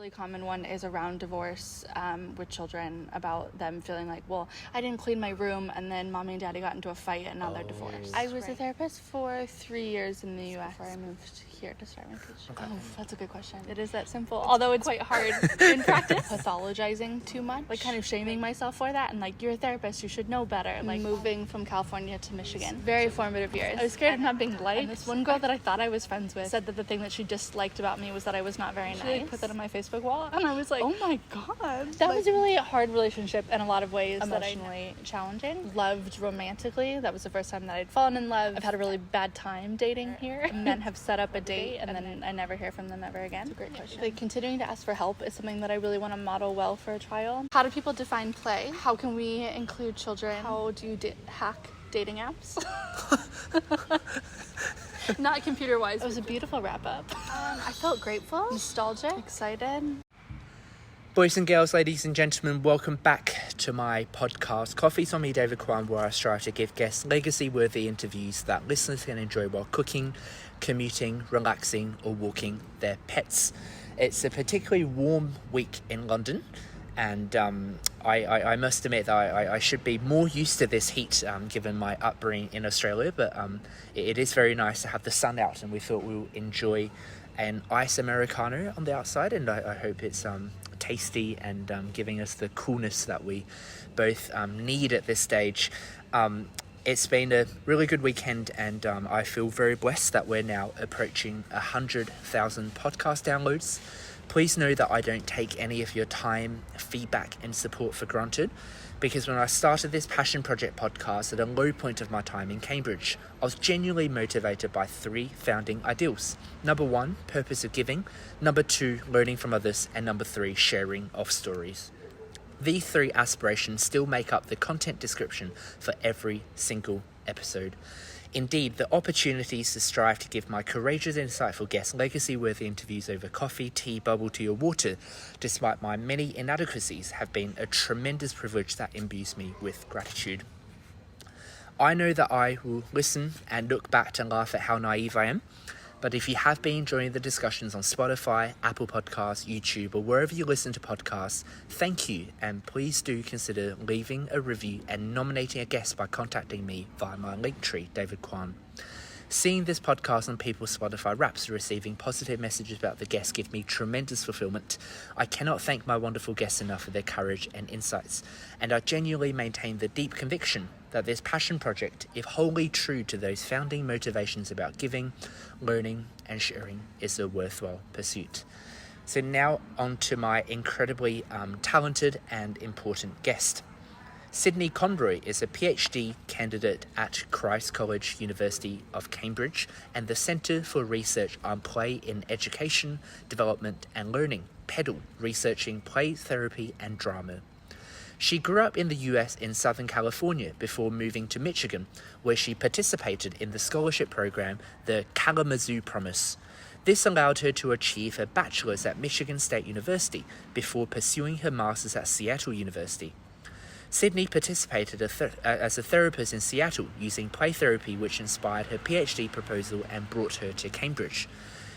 really common one is around divorce with children, about them feeling like, well, I didn't clean my room and then mommy and daddy got into a fight and now they're divorced. I was a therapist for 3 years in the U.S. before I moved here to start my PhD. Okay. Oh, that's a good question. It is that simple, although it's quite hard in practice. Pathologizing too much, like kind of shaming myself for that, and like, you're a therapist, you should know better. Like moving from California to Michigan, very formative years. I was scared of not being liked. And this one girl that I thought I was friends with said that the thing that she disliked about me was that I was not very nice. She like, put that on my Facebook wall, and I was like, oh my god. That was a really hard relationship in a lot of ways. Emotionally challenging. Loved romantically. That was the first time that I'd fallen in love. I've had a really bad time dating here. Men have set up a date and then I never hear from them ever again. That's a great question. Like, continuing to ask for help is something that I really want to model well for a child. How do people define play? How can we include children? How do you hack dating apps? Not computer-wise. It was a beautiful wrap-up. I felt grateful, nostalgic, excited. Boys and girls, ladies and gentlemen, welcome back to my podcast, Coffee's on me, David Quan, where I strive to give guests legacy-worthy interviews that listeners can enjoy while cooking, commuting, relaxing, or walking their pets. It's a particularly warm week in London, and I must admit that I should be more used to this heat given my upbringing in Australia, but it is very nice to have the sun out, and we thought we'll enjoy an ice Americano on the outside, and I hope it's tasty and giving us the coolness that we both need at this stage. It's been a really good weekend, and I feel very blessed that we're now approaching 100,000 podcast downloads. Please know that I don't take any of your time, feedback, and support for granted, because when I started this Passion Project podcast at a low point of my time in Cambridge, I was genuinely motivated by 3 founding ideals. Number 1, purpose of giving. Number 2, learning from others. And number 3, sharing of stories. These 3 aspirations still make up the content description for every single episode. Indeed, the opportunities to strive to give my courageous, insightful guests legacy-worthy interviews over coffee, tea, bubble tea, or water, despite my many inadequacies, have been a tremendous privilege that imbues me with gratitude. I know that I will listen and look back to laugh at how naive I am, but if you have been enjoying the discussions on Spotify, Apple Podcasts, YouTube, or wherever you listen to podcasts, thank you, and please do consider leaving a review and nominating a guest by contacting me via my Linktree, David Quan. Seeing this podcast on people's Spotify Wraps and receiving positive messages about the guests give me tremendous fulfillment. I cannot thank my wonderful guests enough for their courage and insights, and I genuinely maintain the deep conviction that this passion project, if wholly true to those founding motivations about giving, learning, and sharing, is a worthwhile pursuit. So now on to my incredibly talented and important guest. Sydney Conroy is a PhD candidate at Christ College, University of Cambridge, and the Centre for Research on Play in Education, Development and Learning, PEDAL, researching play therapy and drama. She grew up in the US in Southern California before moving to Michigan, where she participated in the scholarship program, the Kalamazoo Promise. This allowed her to achieve her bachelor's at Michigan State University before pursuing her master's at Seattle University. Sydney participated as a therapist in Seattle using play therapy, which inspired her PhD proposal and brought her to Cambridge.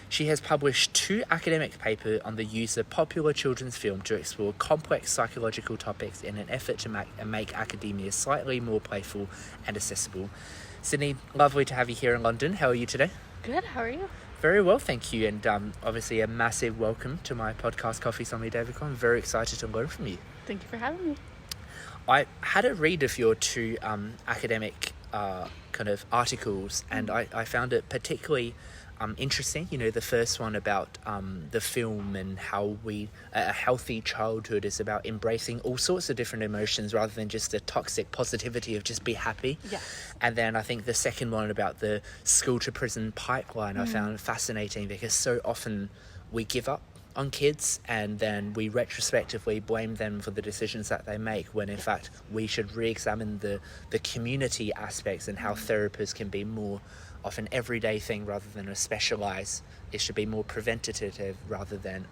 She has published 2 academic papers on the use of popular children's film to explore complex psychological topics in an effort to make academia slightly more playful and accessible. Sydney, lovely to have you here in London. How are you today? Good, how are you? Very well, thank you. And obviously a massive welcome to my podcast, Coffee's on me, David Con. I'm very excited to learn from you. Thank you for having me. I had a read of your 2 academic kind of articles, and I found it particularly interesting. You know, the first one about the film and how a healthy childhood is about embracing all sorts of different emotions rather than just the toxic positivity of just be happy. Yes. And then I think the second one about the school to prison pipeline I found fascinating, because so often we give up on kids and then we retrospectively blame them for the decisions that they make, when in fact we should re-examine the community aspects and how therapists can be more of an everyday thing rather than a specialized. It should be more preventative rather than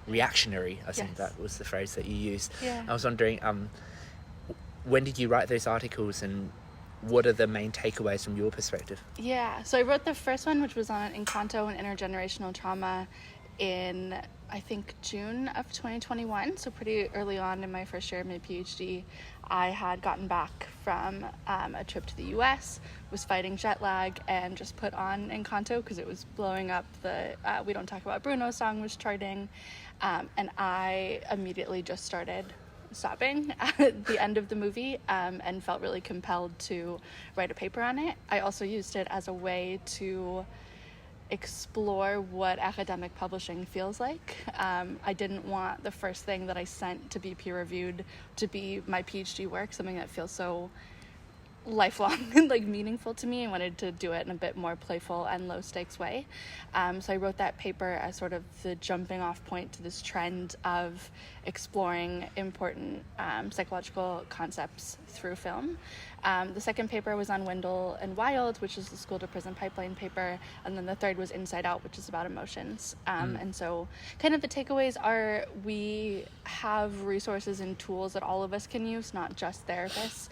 reactionary. I think that was the phrase that you used. Yeah. I was wondering, when did you write those articles, and what are the main takeaways from your perspective? Yeah, so I wrote the first one, which was on Encanto and intergenerational trauma in, I think, June of 2021, so pretty early on in my first year of my PhD. I had gotten back from a trip to the US, was fighting jet lag, and just put on Encanto because it was blowing up. The We Don't Talk About Bruno song was charting, and I immediately just started sobbing at the end of the movie, and felt really compelled to write a paper on it. I also used it as a way to explore what academic publishing feels like. I didn't want the first thing that I sent to be peer-reviewed to be my PhD work, something that feels so lifelong and like meaningful to me. I wanted to do it in a bit more playful and low stakes way. So I wrote that paper as sort of the jumping off point to this trend of exploring important psychological concepts through film. The second paper was on Wendell and Wild, which is the school to prison pipeline paper, and then the third was Inside Out, which is about emotions. And so kind of the takeaways are we have resources and tools that all of us can use, not just therapists,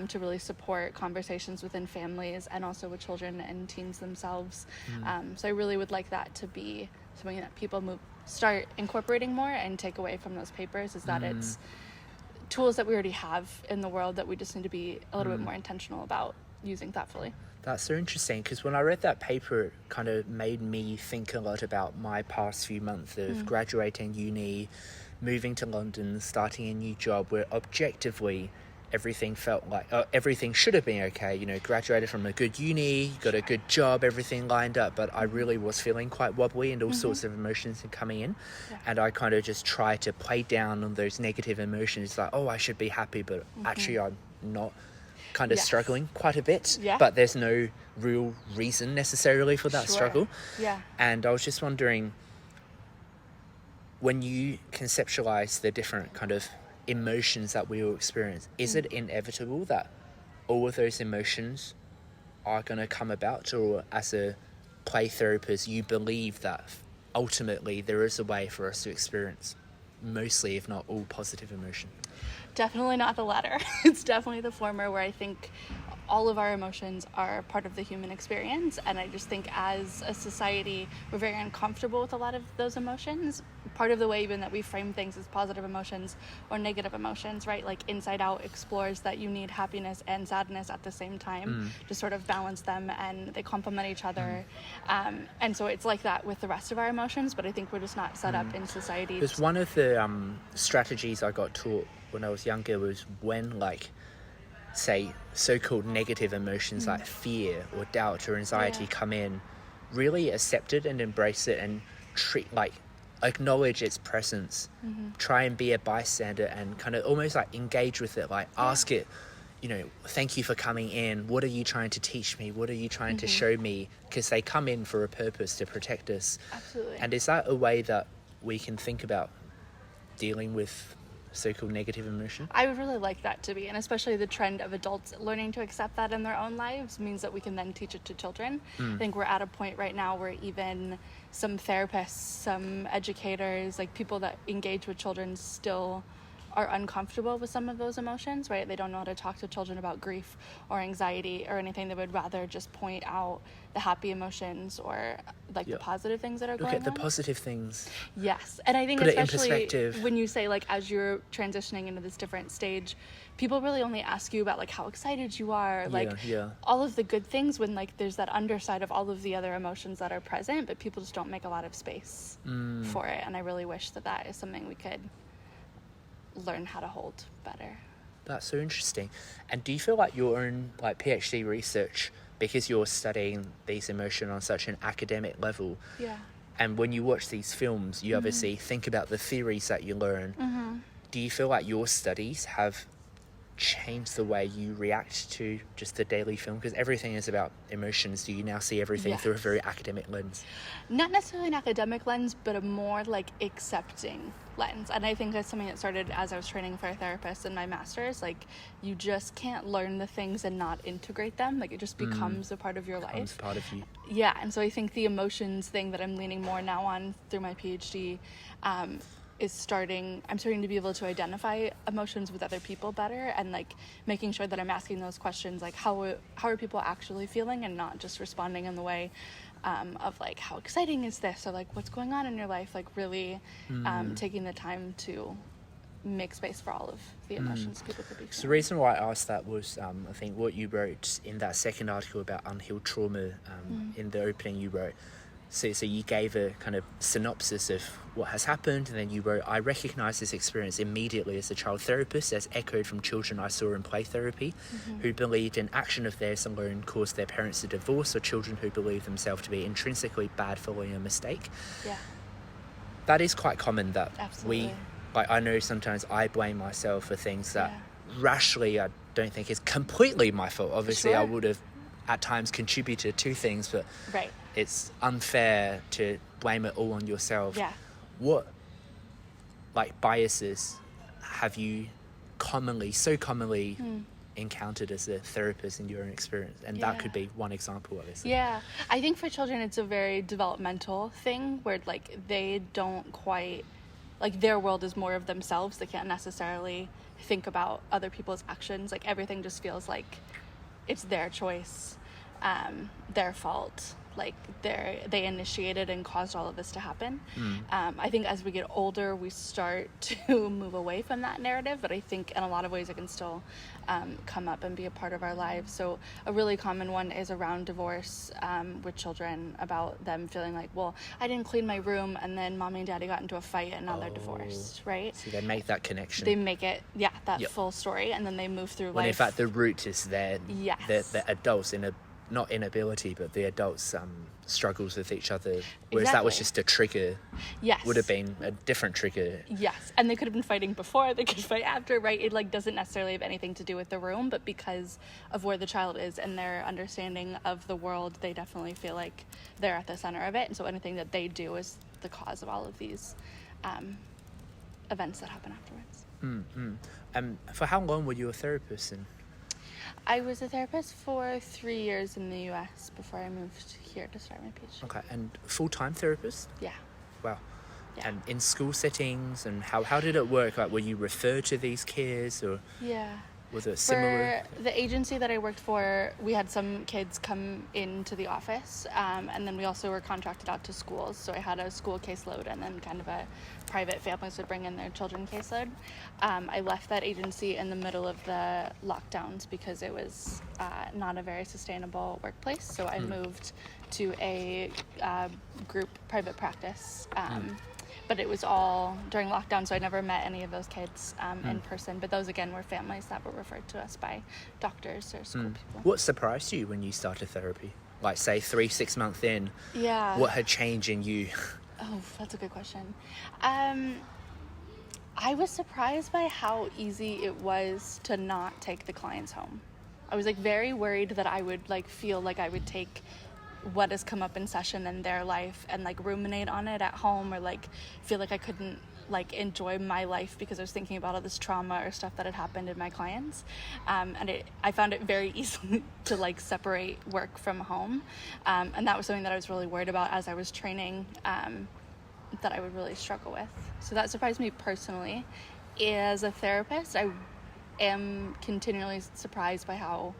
to really support conversations within families and also with children and teens themselves. So I really would like that to be something that people start incorporating more and take away from those papers, is that it's tools that we already have in the world that we just need to be a little bit more intentional about using thoughtfully. That's so interesting, because when I read that paper, it kind of made me think a lot about my past few months of graduating uni, moving to London, starting a new job where objectively everything felt like everything should have been okay. You know, graduated from a good uni, got a good job, everything lined up, but I really was feeling quite wobbly and all sorts of emotions are coming in. And I kind of just try to play down on those negative emotions, like, oh, I should be happy, but actually I'm not, kind of struggling quite a bit, but there's no real reason necessarily for that struggle. And I was just wondering, when you conceptualize the different kind of emotions that we all experience, is it inevitable that all of those emotions are going to come about, or as a play therapist you believe that ultimately there is a way for us to experience mostly, if not all, positive emotion? Definitely not the latter. It's definitely the former, where I think all of our emotions are part of the human experience, and I just think as a society we're very uncomfortable with a lot of those emotions. Part of the way even that we frame things as positive emotions or negative emotions, right? Like Inside Out explores that you need happiness and sadness at the same time to sort of balance them, and they complement each other. And so it's like that with the rest of our emotions, but I think we're just not set up in society. Because one of the strategies I got taught when I was younger was when, like, say, so-called negative emotions like fear or doubt or anxiety come in, really accept it and embrace it and acknowledge its presence, try and be a bystander and kind of almost like engage with it, like ask it, you know, thank you for coming in, what are you trying to teach me, what are you trying to show me, because they come in for a purpose, to protect us. Absolutely. And is that a way that we can think about dealing with so-called negative emotion? I would really like that to be, and especially the trend of adults learning to accept that in their own lives means that we can then teach it to children. I think we're at a point right now where even some therapists, some educators, like people that engage with children still are uncomfortable with some of those emotions, right? They don't know how to talk to children about grief or anxiety or anything. They would rather just point out the happy emotions or like the positive things that are going on. Look at the positive things. Yes. And I think put especially it in perspective. When you say, like, as you're transitioning into this different stage, people really only ask you about like how excited you are, like all of the good things, when like there's that underside of all of the other emotions that are present, but people just don't make a lot of space for it. And I really wish that that is something we could learn how to hold better. That's so interesting. And do you feel like your own like PhD research, because you're studying these emotions on such an academic level, and when you watch these films you obviously think about the theories that you learn, do you feel like your studies have changed the way you react to just the daily film? Because everything is about emotions. Do you now see everything through a very academic lens? Not necessarily an academic lens, but a more like accepting lens. And I think that's something that started as I was training for a therapist in my master's. Like, you just can't learn the things and not integrate them. Like, it just becomes a part of your life. Becomes part of you. Yeah, and so I think the emotions thing that I'm leaning more now on through my PhD I'm starting to be able to identify emotions with other people better, and like making sure that I'm asking those questions, like how are people actually feeling, and not just responding in the way of like, how exciting is this, or like, what's going on in your life, like really taking the time to make space for all of the emotions people could be feeling. So the reason why I asked that was I think what you wrote in that second article about unhealed trauma, in the opening you wrote, so you gave a kind of synopsis of what has happened, and then you wrote, I recognise this experience immediately as a child therapist as echoed from children I saw in play therapy who believed an action of theirs alone caused their parents to divorce, or children who believe themselves to be intrinsically bad following a mistake. Yeah. That is quite common, that Absolutely. I know sometimes I blame myself for things that rationally I don't think is completely my fault. Obviously, I would have at times contributed to things, but it's unfair to blame it all on yourself. Yeah. What, like, biases have you so commonly encountered as a therapist in your own experience? And that could be one example, obviously. Yeah, I think for children it's a very developmental thing where like they don't quite, like their world is more of themselves. They can't necessarily think about other people's actions. Like everything just feels like it's their choice, their fault. Like they initiated and caused all of this to happen. I think as we get older, we start to move away from that narrative, but I think in a lot of ways it can still come up and be a part of our lives. So a really common one is around divorce with children, about them feeling like, well, I didn't clean my room, and then mommy and daddy got into a fight and now they're divorced, right? So they make that connection. They make it, that full story, and then they move through when life. in fact the root is there. Yes. The adults not inability, but the adults struggles with each other, whereas that was just a trigger. Would have been a different trigger. Yes, and they could have been fighting before, they could fight after, right? It like doesn't necessarily have anything to do with the room, but because of where the child is and their understanding of the world, they definitely feel like they're at the center of it, and so anything that they do is the cause of all of these events that happen afterwards. For how long were you a therapist? I was a therapist for 3 years in the US before I moved here to start my PhD. Okay, and full-time therapist? Yeah. Wow. Yeah. And in school settings, and how did it work? Like, were you referred to these kids, or was it similar? For the agency that I worked for, we had some kids come into the office, and then we also were contracted out to schools. So I had a school caseload, and then kind of a private families would bring in their children caseload. I left that agency in the middle of the lockdowns because it was not a very sustainable workplace. So I moved to a group private practice. But it was all during lockdown, so I never met any of those kids in person. But those, again, were families that were referred to us by doctors or school people. What surprised you when you started therapy? Like, say, 6 months in? Yeah. What had changed in you? Oh, that's a good question. I was surprised by how easy it was to not take the clients home. I was, like, very worried that I would, like, feel like I would take what has come up in session in their life and like ruminate on it at home, or like feel like I couldn't like enjoy my life because I was thinking about all this trauma or stuff that had happened in my clients, and I found it very easy to like separate work from home, and that was something that I was really worried about as I was training, that I would really struggle with. So that surprised me personally. As a therapist, I am continually surprised by how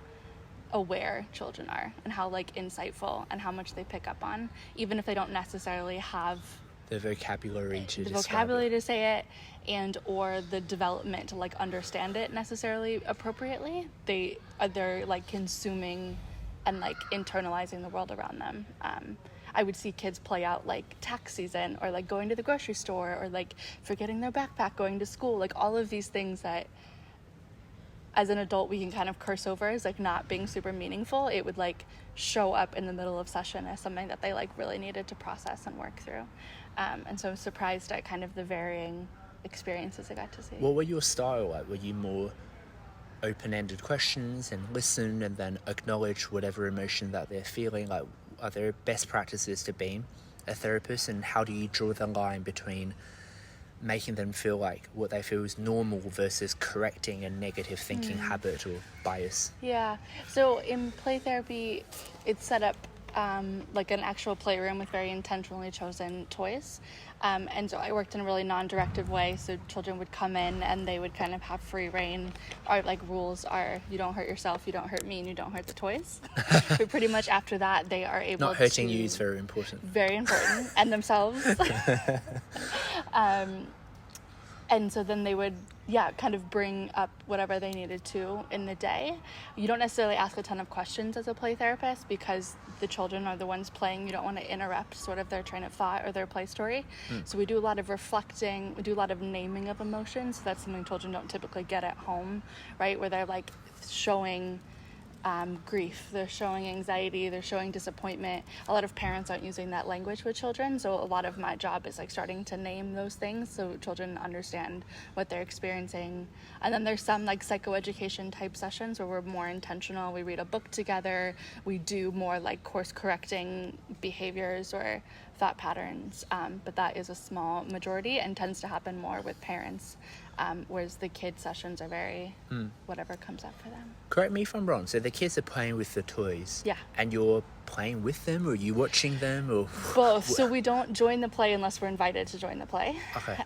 aware children are and how like insightful and how much they pick up on, even if they don't necessarily have the vocabulary to say it, and or the development to like understand it necessarily appropriately. They're like consuming and like internalizing the world around them. I would see kids play out like tax season, or like going to the grocery store, or like forgetting their backpack going to school, like all of these things that as an adult we can kind of curse over as like not being super meaningful. It would like show up in the middle of session as something that they like really needed to process and work through, and so I was surprised at kind of the varying experiences I got to see. What were your style like? Were you more open-ended questions and listen and then acknowledge whatever emotion that they're feeling? Like, are there best practices to being a therapist, and how do you draw the line between making them feel like what they feel is normal versus correcting a negative thinking habit or bias? Yeah, so in play therapy, it's set up like an actual playroom with very intentionally chosen toys. And so I worked in a really non-directive way. So children would come in and they would kind of have free reign. Our like rules are you don't hurt yourself, you don't hurt me, and you don't hurt the toys. But pretty much after that, they are able to... Not hurting you is very important. Very important. And themselves. And so then they would, kind of bring up whatever they needed to in the day. You don't necessarily ask a ton of questions as a play therapist because the children are the ones playing. You don't want to interrupt sort of their train of thought or their play story. So we do a lot of reflecting. We do a lot of naming of emotions. So that's something children don't typically get at home, right? Where they're like showing grief, they're showing anxiety, they're showing disappointment. A lot of parents aren't using that language with children, so a lot of my job is like starting to name those things so children understand what they're experiencing. And then there's some like psychoeducation type sessions where we're more intentional. We read a book together, we do more like course correcting behaviors or thought patterns, but that is a small majority and tends to happen more with parents, whereas the kid sessions are very whatever comes up for them. Correct me if I'm wrong. So the kids are playing with the toys. Yeah. And you're playing with them, or are you watching them, or both? So we don't join the play unless we're invited to join the play. Okay.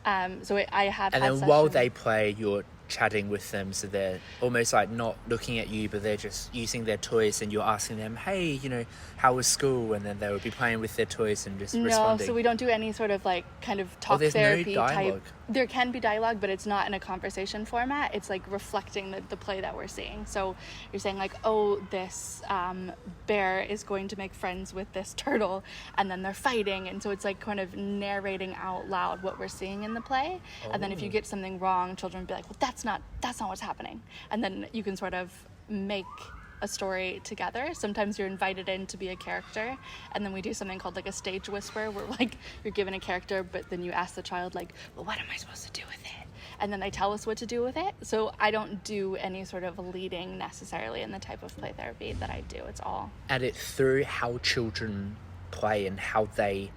So I have. And had then sessions. while they play, you're chatting with them, so they're almost like not looking at you, but they're just using their toys, and you're asking them, hey, how was school? And then they would be playing with their toys and just responding. So we don't do any sort of like kind of talk therapy no type. There can be dialogue, but it's not in a conversation format. It's like reflecting the play that we're seeing. So you're saying like, oh, this bear is going to make friends with this turtle, and then they're fighting, and so it's like kind of narrating out loud what we're seeing in the play. And then if you get something wrong, children will be like, well, that's not what's happening. And then you can sort of make a story together. Sometimes you're invited in to be a character, and then we do something called like a stage whisper, where like you're given a character, but then you ask the child like, well, what am I supposed to do with it? And then they tell us what to do with it. So I don't do any sort of leading necessarily in the type of play therapy that I do. It's all. And it's through how children play and how they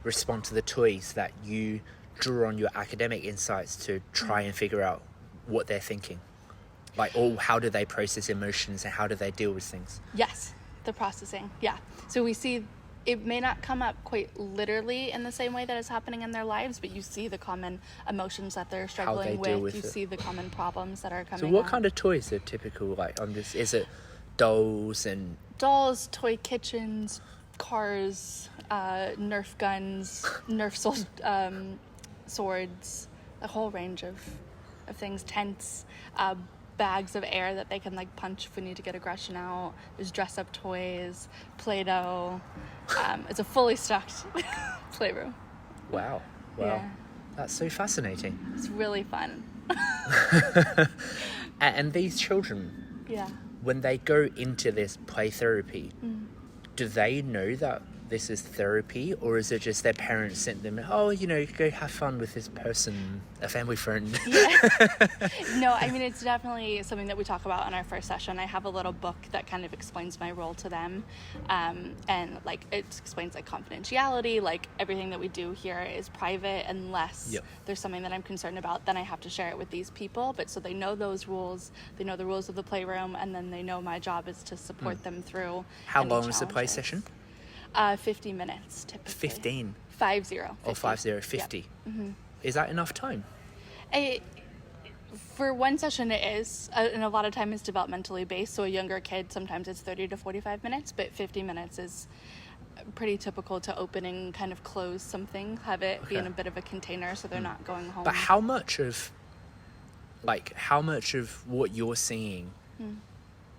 respond to the toys that you draw on your academic insights to try and figure out what they're thinking. Like, or how do they process emotions and how do they deal with things? Yes, the processing. Yeah. So we see it may not come up quite literally in the same way that is happening in their lives, but you see the common emotions that they're struggling with. You see the common problems that are coming up. So what kind of toys are typical? Like, is it dolls, toy kitchens, cars, Nerf guns, Nerf swords, a whole range of things, tents, bags of air that they can like punch if we need to get aggression out. There's dress up toys, Play-Doh. It's a fully stocked playroom. Wow. Yeah. That's so fascinating. It's really fun. And these children, when they go into this play therapy, do they know that this is therapy, or is it just their parents sent them, go have fun with this person, a family friend? No, I mean, it's definitely something that we talk about in our first session. I have a little book that kind of explains my role to them, and like it explains like confidentiality, like everything that we do here is private unless there's something that I'm concerned about, then I have to share it with these people. But so they know those rules, they know the rules of the playroom, and then they know my job is to support them through. How long is the play session? 50 minutes typically. 15? 50. Oh, 50. Yep. Mm-hmm. Is that enough time? For one session it is, and a lot of time is developmentally based, so a younger kid, sometimes it's 30 to 45 minutes, but 50 minutes is pretty typical to open and kind of close something, have it be in a bit of a container so they're not going home. But how much of what you're seeing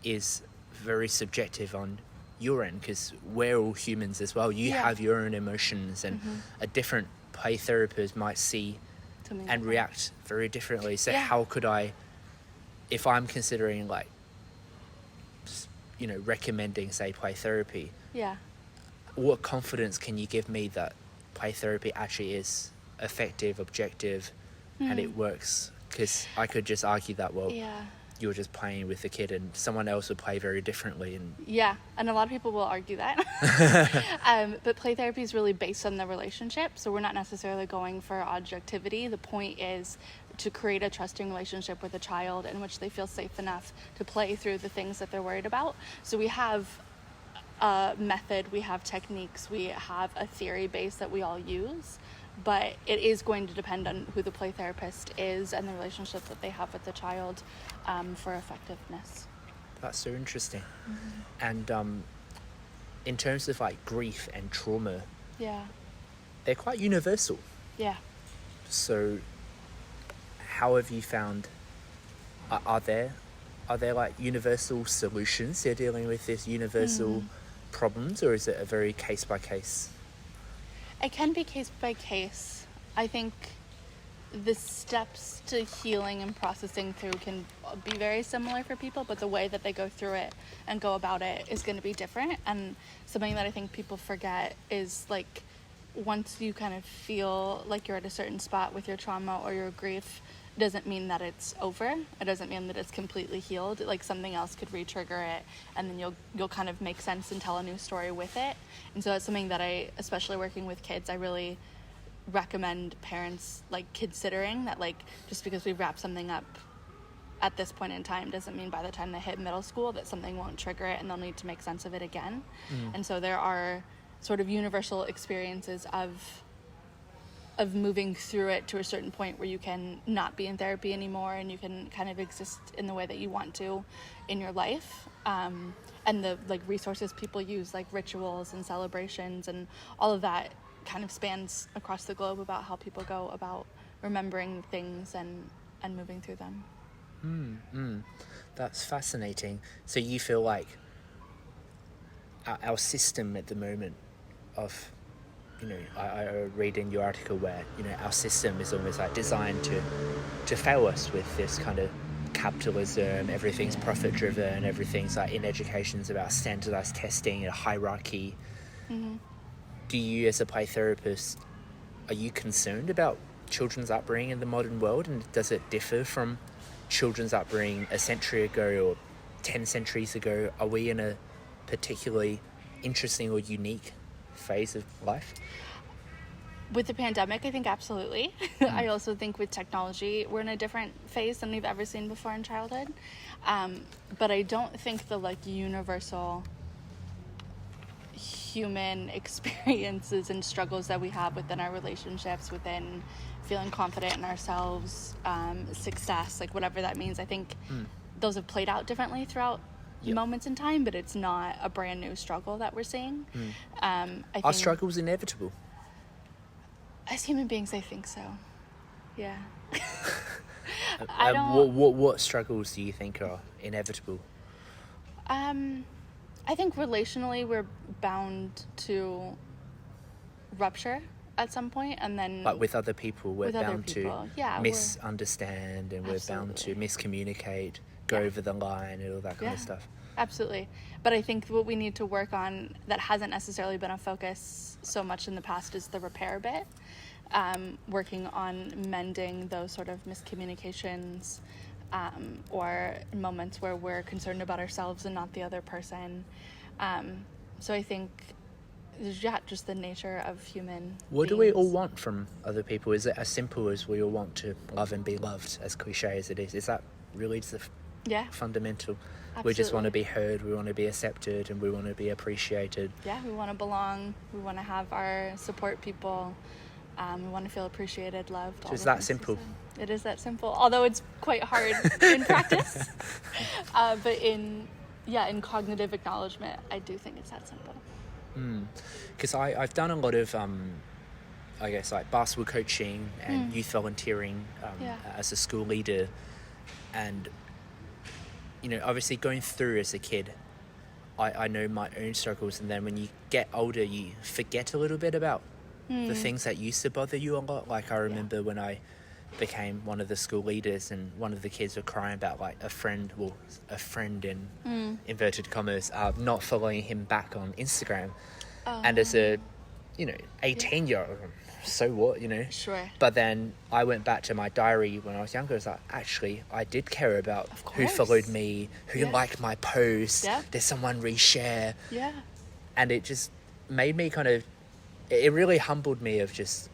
is very subjective on your end, because we're all humans as well. You have your own emotions, and a different play therapist might see and react very differently. So how could I, if I'm considering like, recommending say play therapy, what confidence can you give me that play therapy actually is effective, objective, and it works? Because I could just argue that, you're just playing with the kid and someone else would play very differently. And a lot of people will argue that. But play therapy is really based on the relationship, so we're not necessarily going for objectivity. The point is to create a trusting relationship with a child in which they feel safe enough to play through the things that they're worried about. So we have a method, we have techniques, we have a theory base that we all use. but it is going to depend on who the play therapist is and the relationship that they have with the child for effectiveness. That's so interesting. And in terms of like grief and trauma, they're quite universal. Yeah. So how have you found, are there like universal solutions to dealing with this universal problems, or is it a very case by case? It can be case by case. I think the steps to healing and processing through can be very similar for people, but the way that they go through it and go about it is going to be different. And something that I think people forget is, like, once you kind of feel like you're at a certain spot with your trauma or your grief, doesn't mean that it's over. It doesn't mean that it's completely healed. Like, something else could re-trigger it, and then you'll kind of make sense and tell a new story with it. And so that's something that I, especially working with kids, I really recommend parents, like, considering that, like, just because we wrap something up at this point in time doesn't mean by the time they hit middle school that something won't trigger it and they'll need to make sense of it again. And so there are sort of universal experiences of moving through it to a certain point where you can not be in therapy anymore and you can kind of exist in the way that you want to in your life. And the, like, resources people use, like rituals and celebrations and all of that, kind of spans across the globe about how people go about remembering things and moving through them. That's fascinating. So you feel like our system at the moment of, you know, I read in your article where, you know, our system is almost like designed to fail us with this kind of capitalism. Everything's profit driven, everything's like, in education's about standardized testing, a hierarchy. Do you, as a play therapist, are you concerned about children's upbringing in the modern world, and does it differ from children's upbringing a century ago or 10 centuries ago? Are we in a particularly interesting or unique phase of life? With the pandemic, I think absolutely. I also think with technology, we're in a different phase than we've ever seen before in childhood. But I don't think the, like, universal human experiences and struggles that we have within our relationships, within feeling confident in ourselves, success, like whatever that means, I think those have played out differently throughout moments in time, but it's not a brand new struggle that we're seeing. I think, are struggles inevitable? As human beings, I think so. Yeah. What struggles do you think are inevitable? I think relationally we're bound to rupture at some point, and then, like, with other people, we're bound to yeah, misunderstand, and we're bound to miscommunicate, go over the line, and all that kind of stuff. Absolutely. But I think what we need to work on that hasn't necessarily been a focus so much in the past is the repair bit. Working on mending those sort of miscommunications, or moments where we're concerned about ourselves and not the other person. So I think, just the nature of human What beings. do we all want from other people? Is it as simple as we all want to love and be loved, as cliche as it is? Is that really the fundamental? Absolutely. We just want to be heard, we want to be accepted, and we want to be appreciated. Yeah, we want to belong, we want to have our support people, we want to feel appreciated, loved. So it's that simple. It is that simple, although it's quite hard in practice. But in cognitive acknowledgement, I do think it's that simple. Because I've done a lot of, I guess, like basketball coaching and youth volunteering as a school leader. And, you know, obviously going through as a kid, I know my own struggles. And then when you get older, you forget a little bit about the things that used to bother you a lot. Like, I remember when I became one of the school leaders and one of the kids were crying about, like, a friend in inverted commas, not following him back on Instagram. And as a, 18-year-old, so what, Sure. But then I went back to my diary when I was younger. I was like, actually, I did care about who followed me, who liked my post. Did someone reshare? And it just made me it really humbled me of just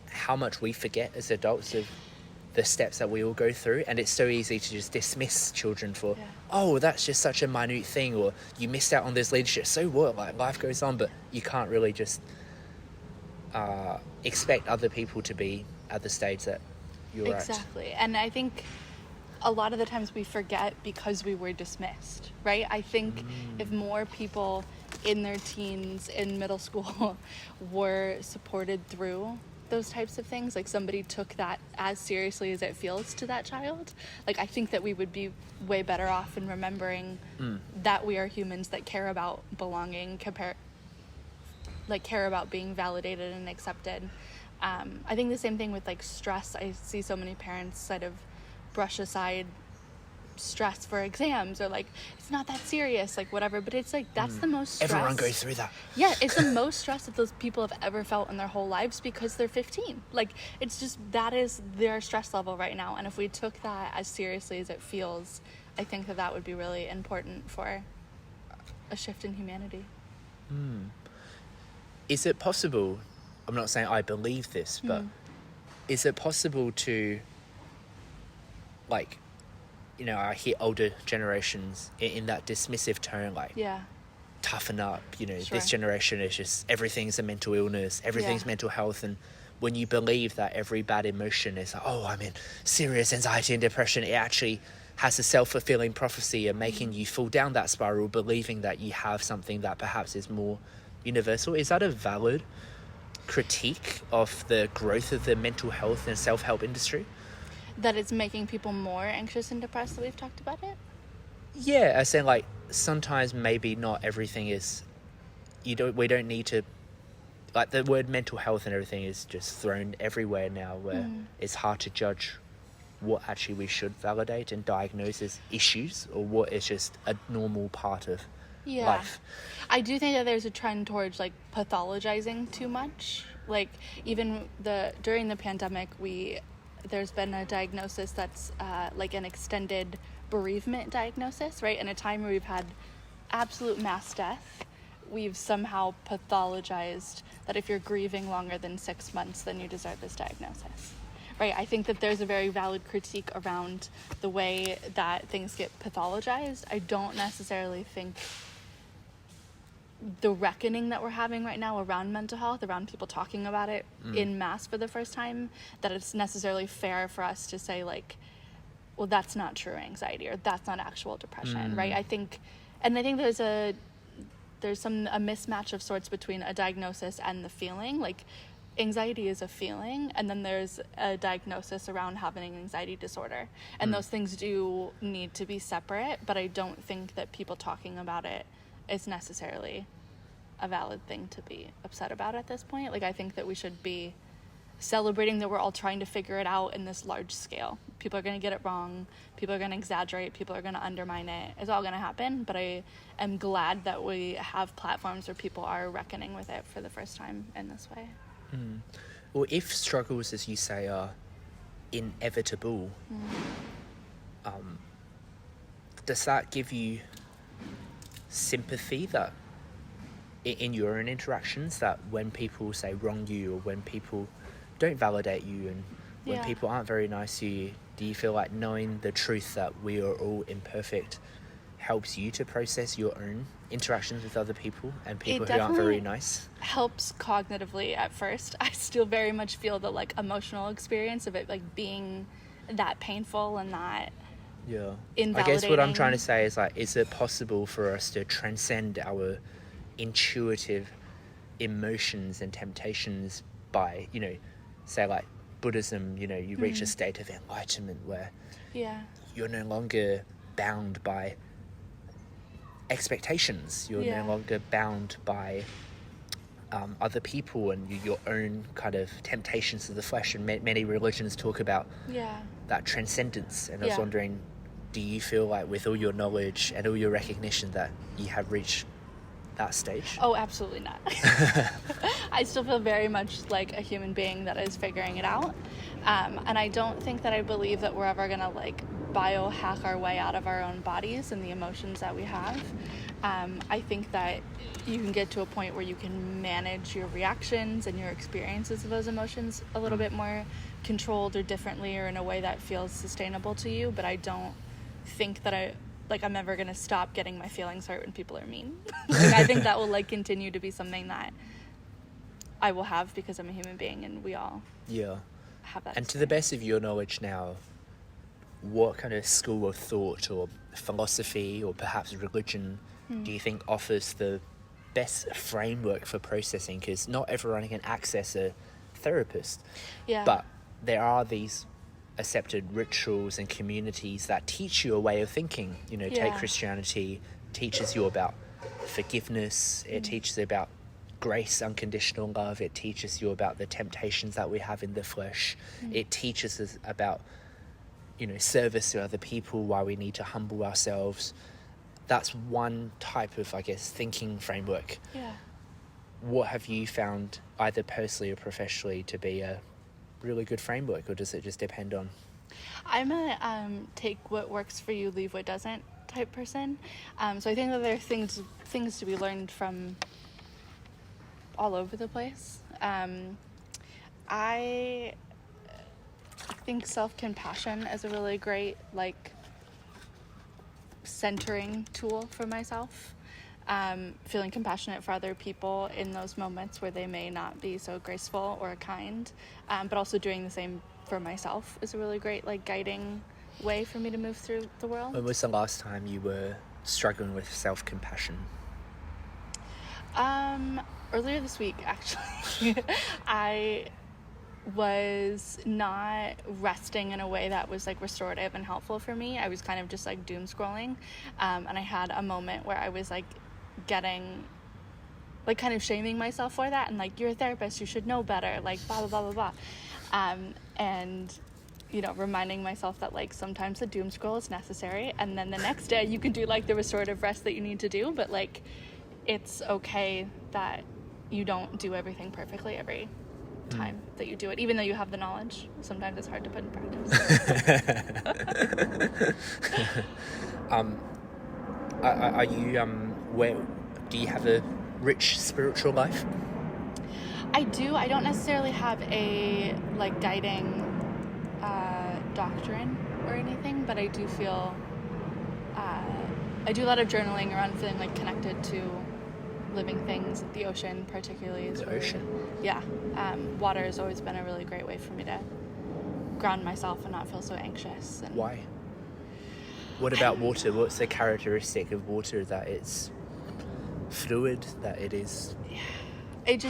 how much we forget as adults of the steps that we all go through. And it's so easy to just dismiss children for, that's just such a minute thing, or you missed out on this leadership. So what? Like, life goes on, but you can't really just expect other people to be at the stage that you're at. Exactly. And I think a lot of the times we forget because we were dismissed, right? I think if more people in their teens, in middle school, were supported through those types of things, like somebody took that as seriously as it feels to that child, like I think that we would be way better off in remembering that we are humans that care about belonging, care about being validated and accepted. I think the same thing with like stress. I see so many parents sort of brush aside stress for exams, or like it's not that serious, like whatever, but it's like that's the most stress. Everyone goes through that. Yeah, it's the most stress that those people have ever felt in their whole lives because they're 15. Like it's just, that is their stress level right now, and if we took that as seriously as it feels, I think that that would be really important for a shift in humanity. Is it possible, I'm not saying I believe this, but is it possible to, like, you know, I hear older generations in that dismissive tone, like, toughen up, you know, this generation is just, everything's a mental illness, everything's mental health. And when you believe that every bad emotion is like, oh, I'm in serious anxiety and depression, it actually has a self-fulfilling prophecy and making you fall down that spiral, believing that you have something that perhaps is more universal. Is that a valid critique of the growth of the mental health and self-help industry? That it's making people more anxious and depressed, that we've talked about it? Yeah, I say, like, sometimes maybe not everything is, we don't need to, like, the word mental health and everything is just thrown everywhere now, where it's hard to judge what actually we should validate and diagnose as issues, or what is just a normal part of life. I do think that there's a trend towards like pathologizing too much. Like even during the pandemic, there's been a diagnosis that's like an extended bereavement diagnosis, right? In a time where we've had absolute mass death, we've somehow pathologized that if you're grieving longer than 6 months, then you deserve this diagnosis, right? I think that there's a very valid critique around the way that things get pathologized. I don't necessarily think the reckoning that we're having right now around mental health, around people talking about it in mass for the first time, that it's necessarily fair for us to say like, well, that's not true anxiety, or that's not actual depression, right? I think there's a mismatch of sorts between a diagnosis and the feeling. Like anxiety is a feeling, and then there's a diagnosis around having an anxiety disorder, and those things do need to be separate, but I don't think that people talking about it is necessarily a valid thing to be upset about at this point. Like I think that we should be celebrating that we're all trying to figure it out in this large scale. People are going to get it wrong, people are going to exaggerate, people are going to undermine it. It's all going to happen, but I am glad that we have platforms where people are reckoning with it for the first time in this way. Well, if struggles, as you say, are inevitable, does that give you sympathy that in your own interactions, that when people say wrong you, or when people don't validate you, and when people aren't very nice to you, do you feel like knowing the truth that we are all imperfect helps you to process your own interactions with other people and people who aren't very nice? Helps cognitively at first. I still very much feel the like emotional experience of it like being that painful and that invalidating. I guess what I'm trying to say is like, is it possible for us to transcend our intuitive emotions and temptations by, you know, say like Buddhism, you know, you reach a state of enlightenment where you're no longer bound by expectations, you're no longer bound by other people and your own kind of temptations of the flesh, and many religions talk about that transcendence. And I was wondering, do you feel like with all your knowledge and all your recognition that you have reached that stage? Oh, absolutely not. I still feel very much like a human being that is figuring it out, and I don't think that I believe that we're ever gonna like biohack our way out of our own bodies and the emotions that we have. I think that you can get to a point where you can manage your reactions and your experiences of those emotions a little bit more controlled or differently, or in a way that feels sustainable to you, but I don't think that I'm ever gonna stop getting my feelings hurt when people are mean. Like, I think that will like continue to be something that I will have because I'm a human being, and we all have that. And to the best of your knowledge now, what kind of school of thought or philosophy or perhaps religion do you think offers the best framework for processing? Because not everyone can access a therapist, but there are these accepted rituals and communities that teach you a way of thinking. You know, take Christianity, teaches you about forgiveness, it teaches you about grace, unconditional love, it teaches you about the temptations that we have in the flesh, it teaches us about, you know, service to other people, why we need to humble ourselves. That's one type of, I guess, thinking framework. What have you found, either personally or professionally, to be a really good framework, or does it just depend on? I'm a take what works for you, leave what doesn't type person. So I think that there are things to be learned from all over the place. I think self-compassion is a really great, like, centering tool for myself. Feeling compassionate for other people in those moments where they may not be so graceful or kind, but also doing the same for myself is a really great, like, guiding way for me to move through the world. When was the last time you were struggling with self-compassion? Earlier this week, actually. I was not resting in a way that was, like, restorative and helpful for me. I was kind of just, like, doom scrolling, and I had a moment where I was, like, getting, like, kind of shaming myself for that, and, like, you're a therapist, you should know better, like, blah blah blah blah blah, and, you know, reminding myself that, like, sometimes the doom scroll is necessary, and then the next day you can do, like, the restorative rest that you need to do, but, like, it's okay that you don't do everything perfectly every time that you do it, even though you have the knowledge. Sometimes it's hard to put in practice. Are you where do you have a rich spiritual life? I do. I don't necessarily have a, like, guiding doctrine or anything, but I do feel I do a lot of journaling around feeling, like, connected to living things. The ocean particularly is the ocean. Water has always been a really great way for me to ground myself and not feel so anxious. And why? What about water? What's the characteristic of water? That it's fluid, that it is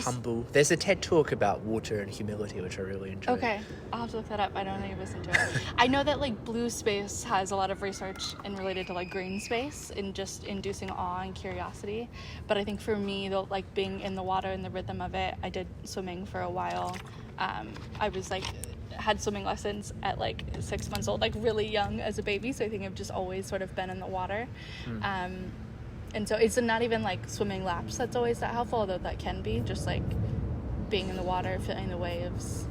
humble. There's a TED talk about water and humility, which I really enjoy. Okay, I'll have to look that up. I don't think I've listened to it. I know that, like, blue space has a lot of research and related to, like, green space and just inducing awe and curiosity. But I think for me, though, like, being in the water and the rhythm of it, I did swimming for a while. I was, like, had swimming lessons at, like, 6 months old, like, really young as a baby. So I think I've just always sort of been in the water. And so it's not even, like, swimming laps that's always that helpful, although that can be, just, like, being in the water, feeling the waves.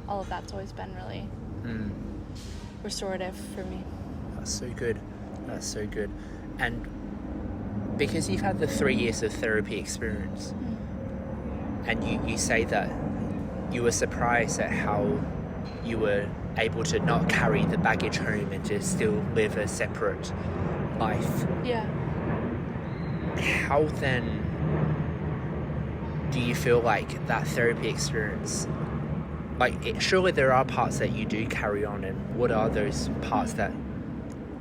All of that's always been really restorative for me. That's so good. That's so good. And because you've had the 3 years of therapy experience, and you say that you were surprised at how you were able to not carry the baggage home and to still live a separate life. Yeah. How then do you feel like that therapy experience, like, surely there are parts that you do carry on, and what are those parts that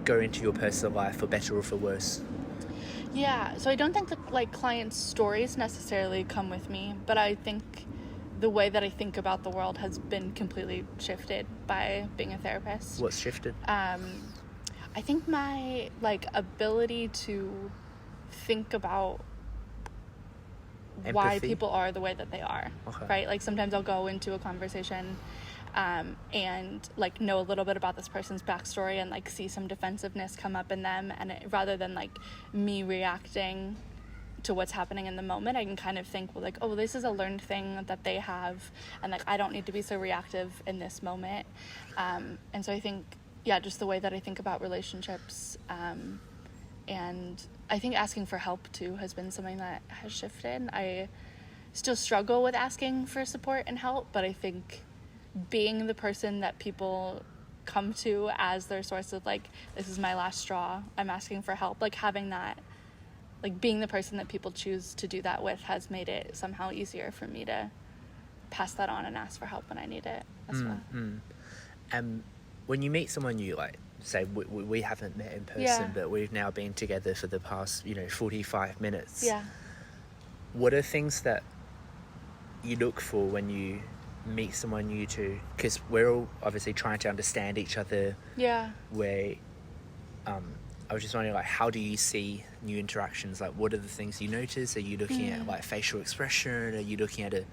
go into your personal life for better or for worse? Yeah, so I don't think that, like, clients' stories necessarily come with me, but I think the way that I think about the world has been completely shifted by being a therapist. What's shifted? I think my, like, ability to think about why people are the way that they are, right? Like, sometimes I'll go into a conversation and, like, know a little bit about this person's backstory and, like, see some defensiveness come up in them, and rather than, like, me reacting to what's happening in the moment, I can kind of think, well, like, oh, this is a learned thing that they have, and, like, I don't need to be so reactive in this moment. And so I think, just the way that I think about relationships, and I think asking for help too has been something that has shifted. I still struggle with asking for support and help, but I think being the person that people come to as their source of, like, this is my last straw, I'm asking for help, like, having that like being the person that people choose to do that with has made it somehow easier for me to pass that on and ask for help when I need it as well. When you meet someone new, like say we haven't met in person, but we've now been together for the past 45 minutes. Yeah. What are things that you look for when you meet someone new too? Because we're all obviously trying to understand each other. Yeah. Where I was just wondering, like, how do you see new interactions? Like, what are the things you notice? Are you looking at like facial expression? Are you looking at a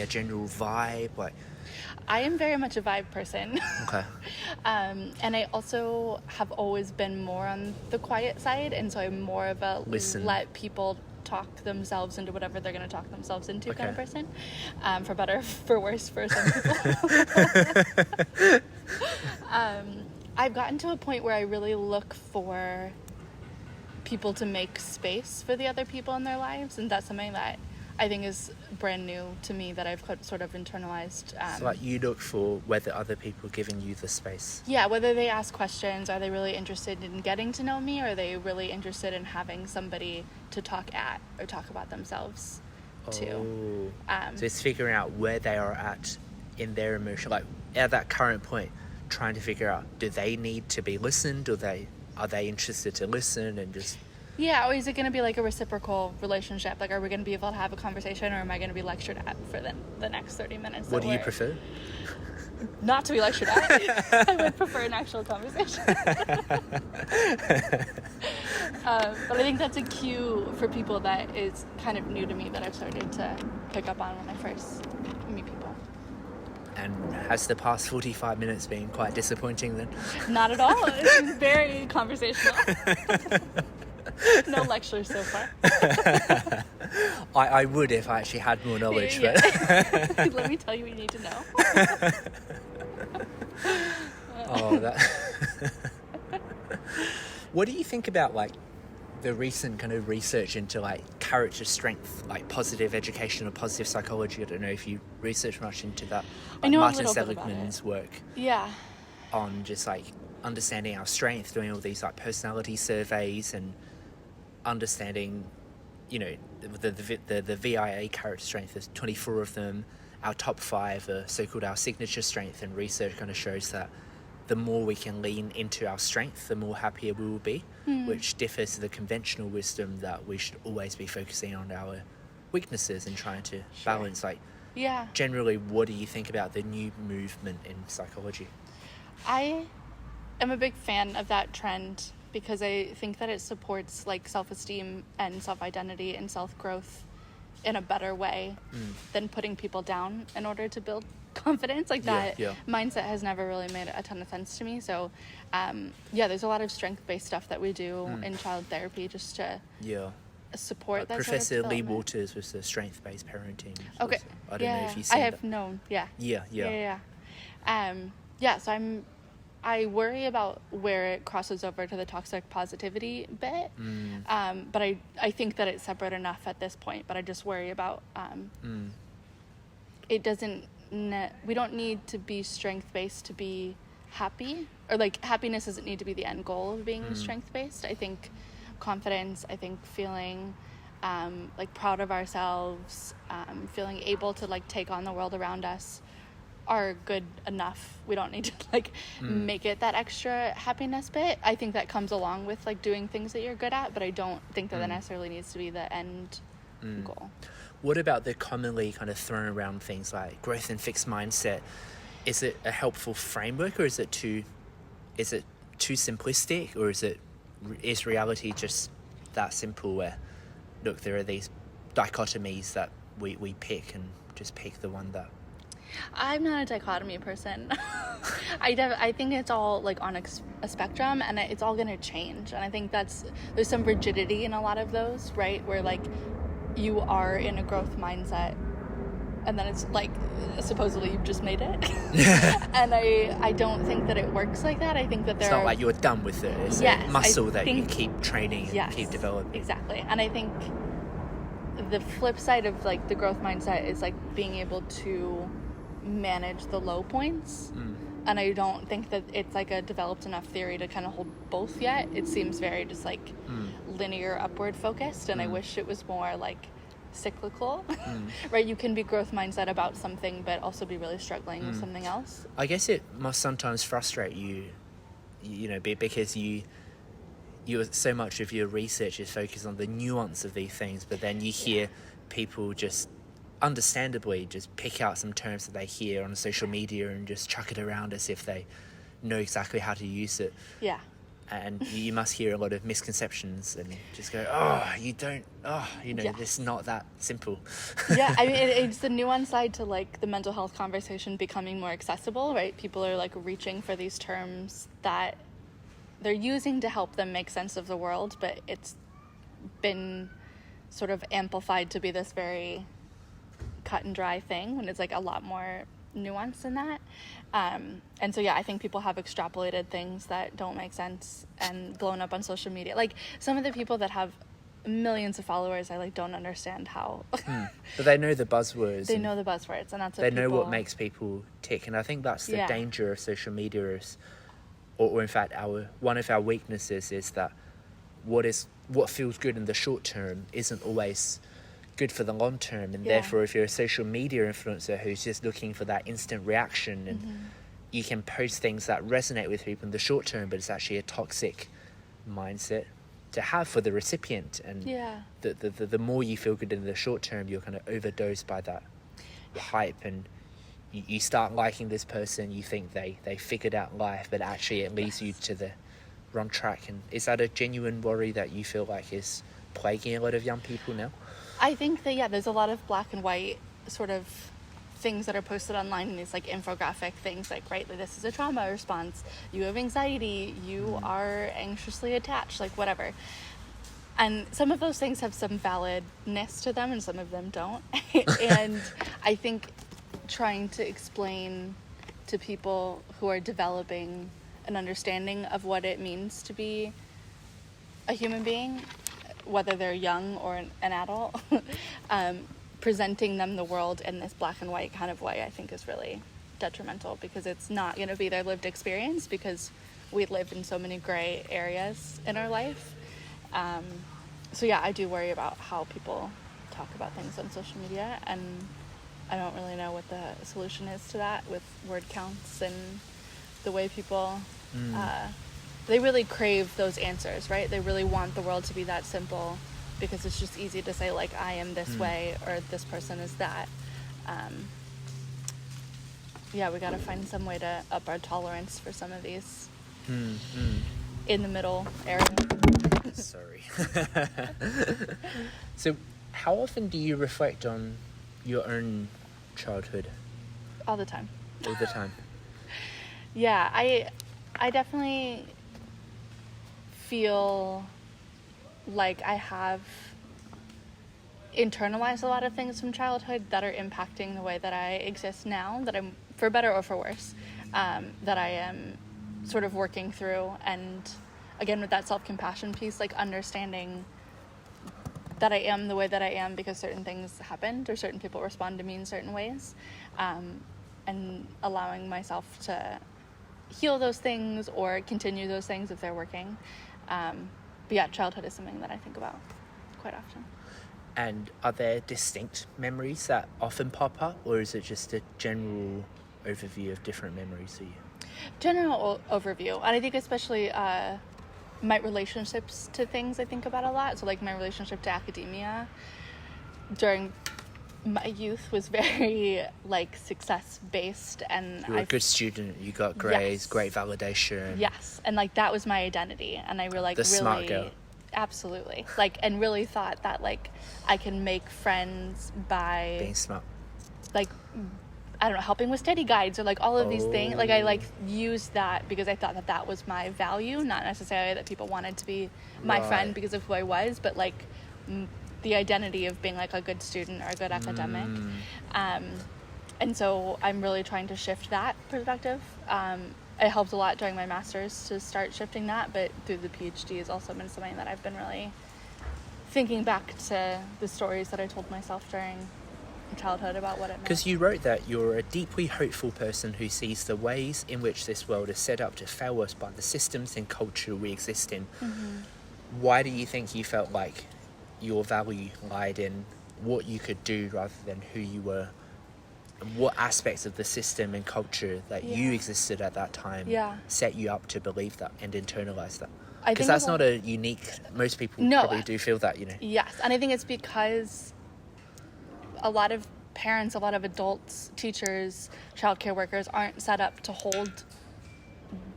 general vibe? Like, I am very much a vibe person. Okay. And I also have always been more on the quiet side, and so I'm more of a let people talk themselves into whatever they're going to talk themselves into kind of person. For better, for worse, for some people. I've gotten to a point where I really look for people to make space for the other people in their lives, and that's something that I think is brand new to me that I've sort of internalized. So like you look for whether other people are giving you the space. Yeah, whether they ask questions, are they really interested in getting to know me, or are they really interested in having somebody to talk at or talk about themselves to. So it's figuring out where they are at in their emotion, like at that current point, trying to figure out, do they need to be listened, or are they interested to listen and just... Yeah, or is it going to be like a reciprocal relationship? Like, are we going to be able to have a conversation, or am I going to be lectured at for the next 30 minutes? What do you prefer? Not to be lectured at. I would prefer an actual conversation. But I think that's a cue for people that is kind of new to me that I've started to pick up on when I first meet people. And has the past 45 minutes been quite disappointing then? Not at all. It's been very conversational. No lectures so far. I would if I actually had more knowledge. Yeah. But Let me tell you what you need to know. What do you think about like the recent kind of research into like character strength, like positive education or positive psychology? I don't know if you research much into that. Like I know Martin a little bit about Seligman's work. Yeah. On just like understanding our strength, doing all these like personality surveys and understanding, the VIA character strength. There's 24 of them. Our top 5 are so-called our signature strength, and research kind of shows that the more we can lean into our strength, the more happier we will be, which differs to the conventional wisdom that we should always be focusing on our weaknesses and trying to balance. Like, generally, what do you think about the new movement in psychology? I am a big fan of that trend because I think that it supports like self-esteem and self-identity and self-growth in a better way than putting people down in order to build confidence. Like that mindset has never really made a ton of sense to me. So there's a lot of strength-based stuff that we do in child therapy just to support that Professor sort of Lee development. Waters was the strength-based parenting. Okay. I don't know if you've seen I have that. known. So I worry about where it crosses over to the toxic positivity bit, but I think that it's separate enough at this point. But I just worry about it doesn't. We don't need to be strength-based to be happy, or like happiness doesn't need to be the end goal of being strength-based. I think confidence. I think feeling like proud of ourselves, feeling able to like take on the world around us are good enough. We don't need to like make it that extra happiness bit. I think that comes along with like doing things that you're good at, but I don't think that that necessarily needs to be the end goal. What about the commonly kind of thrown around things like growth and fixed mindset? Is it a helpful framework, or is it too simplistic, or is reality just that simple where, look, there are these dichotomies that we pick and just pick the one that... I'm not a dichotomy person. I think it's all like on a spectrum, and it's all going to change. And I think there's some rigidity in a lot of those, right? Where like you are in a growth mindset, and then it's like supposedly you've just made it. And I don't think that it works like that. I think that it's not like you're done with it. It's a muscle that you keep training and keep developing. Exactly. And I think the flip side of like the growth mindset is like being able to manage the low points, and I don't think that it's like a developed enough theory to kind of hold both yet. It seems very just like linear upward focused, and I wish it was more like cyclical. Right, you can be growth mindset about something but also be really struggling with something else. I guess it must sometimes frustrate you, because you so much of your research is focused on the nuance of these things, but then you hear people just understandably just pick out some terms that they hear on social media and just chuck it around as if they know exactly how to use it. Yeah. And you must hear a lot of misconceptions and just go, it's not that simple. Yeah, I mean, it's the nuance side to, like, the mental health conversation becoming more accessible, right? People are, like, reaching for these terms that they're using to help them make sense of the world, but it's been sort of amplified to be this very cut and dry thing when it's, like, a lot more nuance in that. And so, yeah, I think people have extrapolated things that don't make sense and blown up on social media. Like, some of the people that have millions of followers, I, like, don't understand how. But they know the buzzwords. They know the buzzwords, and that's what they know what makes people tick. And I think that's the danger of social media is, or in fact, one of our weaknesses is that what feels good in the short term isn't always good for the long term, and therefore if you're a social media influencer who's just looking for that instant reaction, and you can post things that resonate with people in the short term, but it's actually a toxic mindset to have for the recipient, and the more you feel good in the short term, you're kind of overdosed by that hype, and you start liking this person, you think they figured out life, but actually it leads you to the wrong track. And is that a genuine worry that you feel like is plaguing a lot of young people now? I think that, there's a lot of black and white sort of things that are posted online, and these, like, infographic things, like, right, like, this is a trauma response, you have anxiety, you are anxiously attached, like, whatever. And some of those things have some validness to them and some of them don't. And I think trying to explain to people who are developing an understanding of what it means to be a human being, whether they're young or an adult, presenting them the world in this black and white kind of way, I think is really detrimental, because it's not going to be their lived experience, because we live in so many gray areas in our life. So yeah, I do worry about how people talk about things on social media, and I don't really know what the solution is to that with word counts and the way people they really crave those answers, right? They really want the world to be that simple, because it's just easy to say, like, I am this way, or this person is that. We got to find some way to up our tolerance for some of these in the middle area. Sorry. So how often do you reflect on your own childhood? All the time. All the time. Yeah, I definitely feel like I have internalized a lot of things from childhood that are impacting the way that I exist now, that I'm, for better or for worse, that I am sort of working through. And again, with that self-compassion piece, like, understanding that I am the way that I am because certain things happened or certain people respond to me in certain ways, and allowing myself to heal those things or continue those things if they're working. But yeah, childhood is something that I think about quite often. And are there distinct memories that often pop up, or is it just a general overview of different memories for you? General overview. And I think especially my relationships to things I think about a lot. So, like, my relationship to academia during my youth was very, like, success-based, and you were a good student, you got grades, great validation. Yes, and, like, that was my identity, and I were, like, the really smart girl. Absolutely, like, and really thought that, like, I can make friends by being smart, like, I don't know, helping with study guides or, like, all of these things. Like, I, like, used that because I thought that that was my value, not necessarily that people wanted to be my friend because of who I was, but, like, the identity of being, like, a good student or a good academic. And so I'm really trying to shift that perspective. It helped a lot during my master's to start shifting that, but through the PhD has also been something that I've been really thinking back to the stories that I told myself during childhood about what it meant. Because you wrote that you're a deeply hopeful person who sees the ways in which this world is set up to fail us by the systems and culture we exist in. why do you think you felt like your value lied in what you could do rather than who you were? And what aspects of the system and culture that you existed at that time set you up to believe that and internalize that? Because that's not a unique... Most people probably do feel that, you know. Yes, and I think it's because a lot of parents, a lot of adults, teachers, childcare workers aren't set up to hold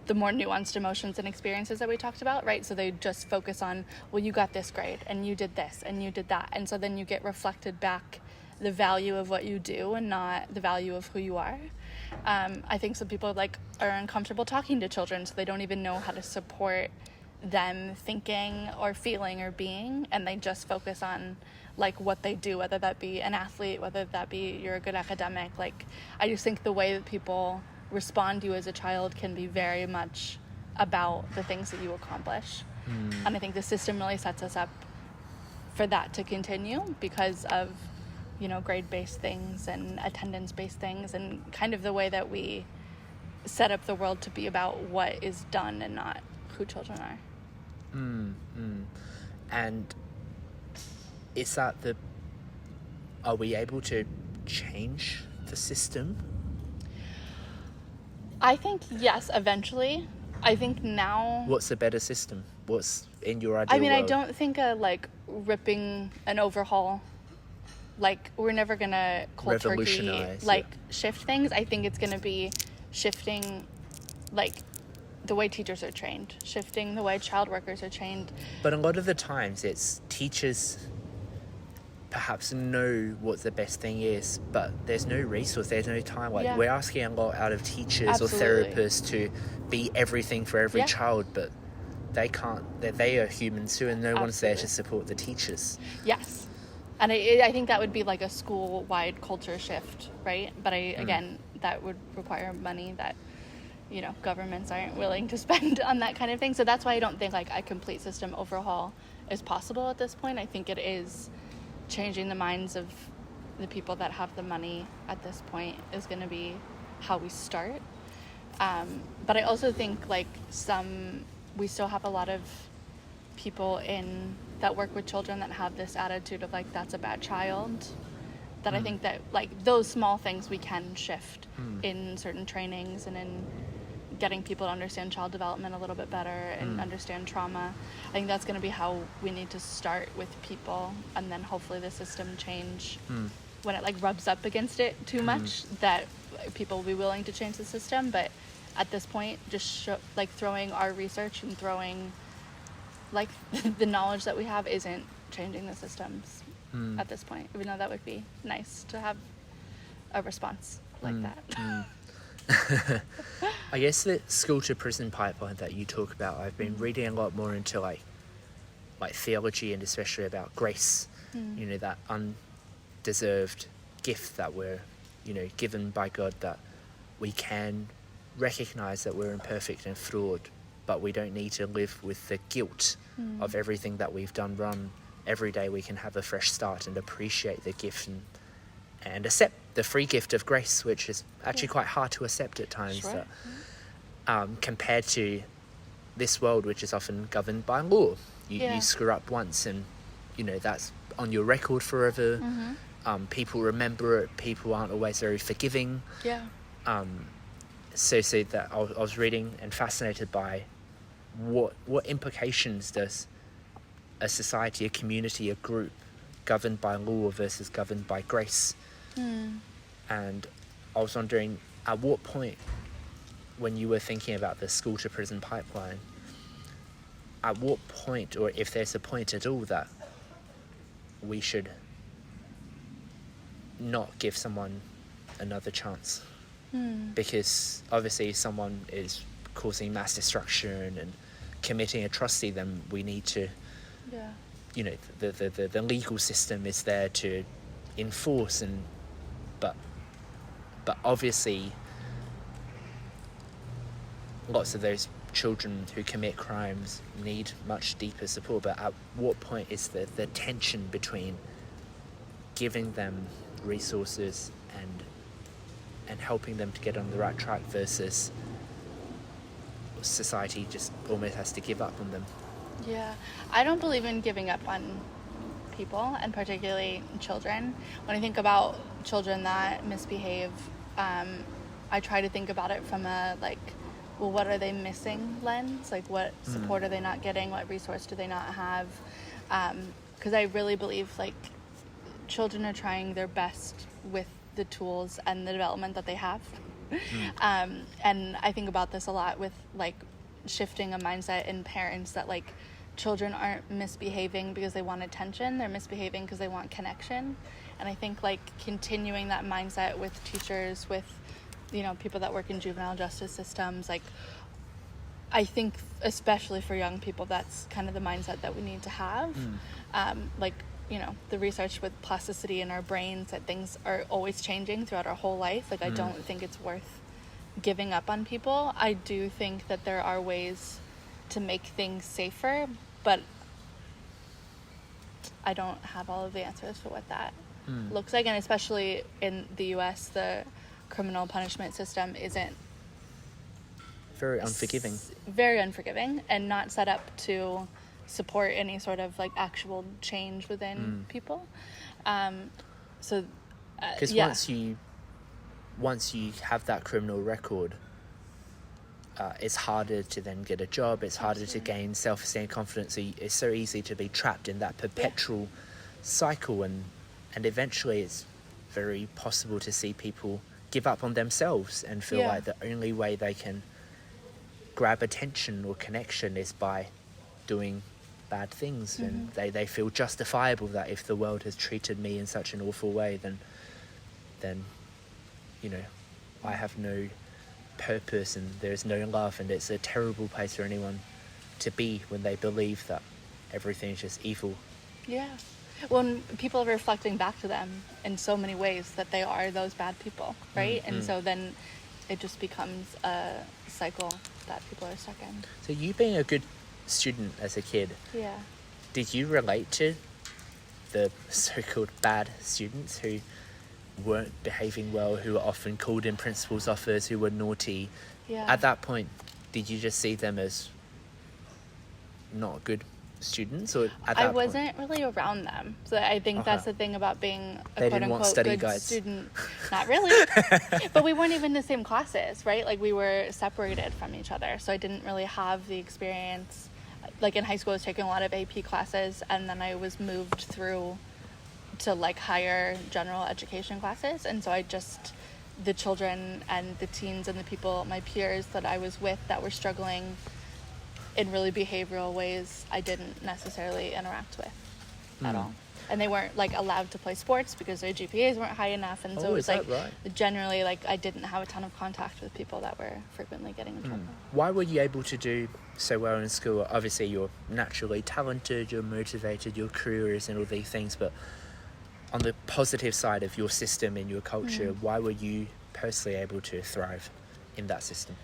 the more nuanced emotions and experiences that we talked about, right? So they just focus on, well, you got this grade, and you did this, and you did that. And so then you get reflected back the value of what you do and not the value of who you are. I think some people are uncomfortable talking to children, so they don't even know how to support them thinking or feeling or being, and they just focus on what they do, whether that be an athlete, whether that be you're a good academic. I just think the way that people respond to you as a child can be very much about the things that you accomplish. And I think the system really sets us up for that to continue because of, grade-based things and attendance-based things, and kind of the way that we set up the world to be about what is done and not who children are. And is that are we able to change the system? I think yes, eventually. I think now... What's a better system? What's in your ideal world? I don't think ripping an overhaul, we're never going to cold turkey, shift things. I think it's going to be shifting, the way teachers are trained, shifting the way child workers are trained. But a lot of the times it's teachers perhaps know what the best thing is, but there's no resource, there's no time. We're asking a lot out of teachers or therapists to be everything for every child, but they can't. They are humans too, and no one's there to support the teachers. Yes. And I think that would be a school-wide culture shift, right? But again, that would require money that, governments aren't willing to spend on that kind of thing. So that's why I don't think a complete system overhaul is possible at this point. I think it is changing the minds of the people that have the money at this point is going to be how we start. But I also think we still have a lot of people that work with children that have this attitude of that's a bad child, that I think that those small things we can shift in certain trainings and in getting people to understand child development a little bit better and understand trauma. I think that's going to be how we need to start with people, and then hopefully the system change when it rubs up against it too much, that people will be willing to change the system. But at this point, just throwing our research and throwing the knowledge that we have isn't changing the systems at this point, even though that would be nice to have a response like that. I guess the school to prison pipeline that you talk about, I've been reading a lot more into like theology, and especially about grace, that undeserved gift that we're, given by God, that we can recognize that we're imperfect and flawed, but we don't need to live with the guilt of everything that we've done wrong. Every day we can have a fresh start and appreciate the gift and accept the free gift of grace, which is actually quite hard to accept at times. Sure. That, compared to this world, which is often governed by law. You screw up once and, that's on your record forever. People remember it. People aren't always very forgiving. So that I was reading and fascinated by what implications does a society, a community, a group governed by law versus governed by grace. And I was wondering, at what point, when you were thinking about the school to prison pipeline, at what point, or if there's a point at all, that we should not give someone another chance? Because obviously someone is causing mass destruction and committing atrocity, then we need to, the legal system is there to enforce, but obviously lots of those children who commit crimes need much deeper support. But at what point is the tension between giving them resources and helping them to get on the right track versus society just almost has to give up on them? Yeah, I don't believe in giving up on people, and particularly children. When I think about children that misbehave, I try to think about it from a like, well, what are they missing lens? Like, what support are they not getting? What resource do they not have? Because I really believe like children are trying their best with the tools and the development that they have. And I think about this a lot with like shifting a mindset in parents that like children aren't misbehaving because they want attention, they're misbehaving because they want connection. And I think like continuing that mindset with teachers, with, you know, people that work in juvenile justice systems, like I think especially for young people, that's kind of the mindset that we need to have. Like, you know, the research with plasticity in our brains, that things are always changing throughout our whole life. Like I don't think it's worth giving up on people. I do think that there are ways to make things safer, but I don't have all of the answers for what that looks like. And especially in the US, the criminal punishment system isn't very unforgiving. Very unforgiving, and not set up to support any sort of like actual change within people. So because once you have that criminal record, it's harder to then get a job, it's harder to gain self-esteem, confidence. So it's so easy to be trapped in that perpetual cycle, and eventually it's very possible to see people give up on themselves and feel like the only way they can grab attention or connection is by doing bad things. And they feel justifiable that if the world has treated me in such an awful way, then you know, I have no purpose and there's no love, and it's a terrible place for anyone to be when they believe that everything's just evil. Yeah. When people are reflecting back to them in so many ways that they are those bad people, right? And so then it just becomes a cycle that people are stuck in. So you being a good student as a kid, did you relate to the so-called bad students who weren't behaving well, who were often called in principal's office, who were naughty? At that point, did you just see them as not good students, or at that I wasn't really around them, so I think that's the thing about being a quote-unquote good guides. Student. Not really. But we weren't even in the same classes, right? Like we were separated from each other, so I didn't really have the experience. Like in high school I was taking a lot of AP classes, and then I was moved through to like higher general education classes, and so I just, the children and the teens and the people, my peers that I was with that were struggling in really behavioral ways, I didn't necessarily interact with at all. And they weren't like allowed to play sports because their GPAs weren't high enough, and so it was like generally like I didn't have a ton of contact with people that were frequently getting in trouble. Why were you able to do so well in school? Obviously you're naturally talented, you're motivated, you're curious and all these things, but on the positive side of your system and your culture, why were you personally able to thrive in that system?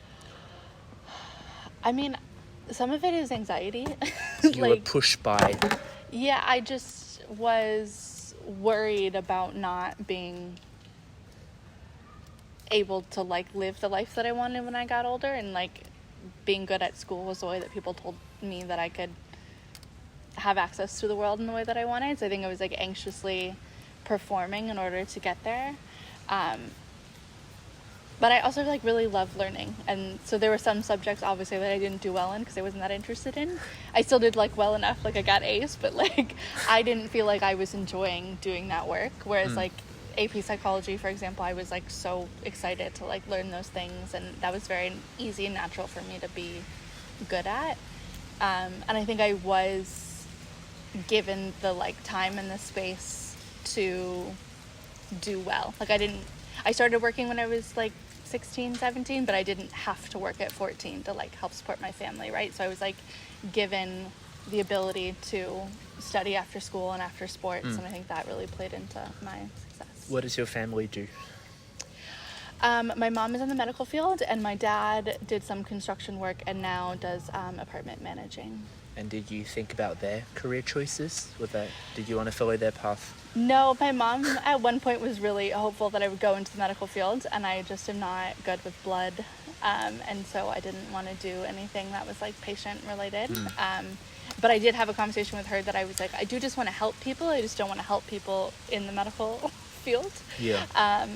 I mean, some of it is anxiety. So you were pushed by... Yeah, I just was worried about not being able to like live the life that I wanted when I got older, and like being good at school was the way that people told me that I could have access to the world in the way that I wanted. So I think I was like anxiously performing in order to get there. But I also like really love learning, and so there were some subjects obviously that I didn't do well in because I wasn't that interested in. I still did like well enough, like I got A's, but like I didn't feel like I was enjoying doing that work. Whereas like AP psychology, for example, I was like so excited to like learn those things, and that was very easy and natural for me to be good at. And I think I was given the like time and the space to do well. Like I started working when I was like 16, 17, but I didn't have to work at 14 to like help support my family, right? So I was like given the ability to study after school and after sports, and I think that really played into my success. What does your family do? My mom is in the medical field, and my dad did some construction work and now does apartment managing. And did you think about their career choices? Did you want to follow their path? No, my mom at one point was really hopeful that I would go into the medical field, and I just am not good with blood And so I didn't want to do anything that was like patient related. But I did have a conversation with her that I was like, I do just want to help people. I just don't want to help people in the medical field. Yeah.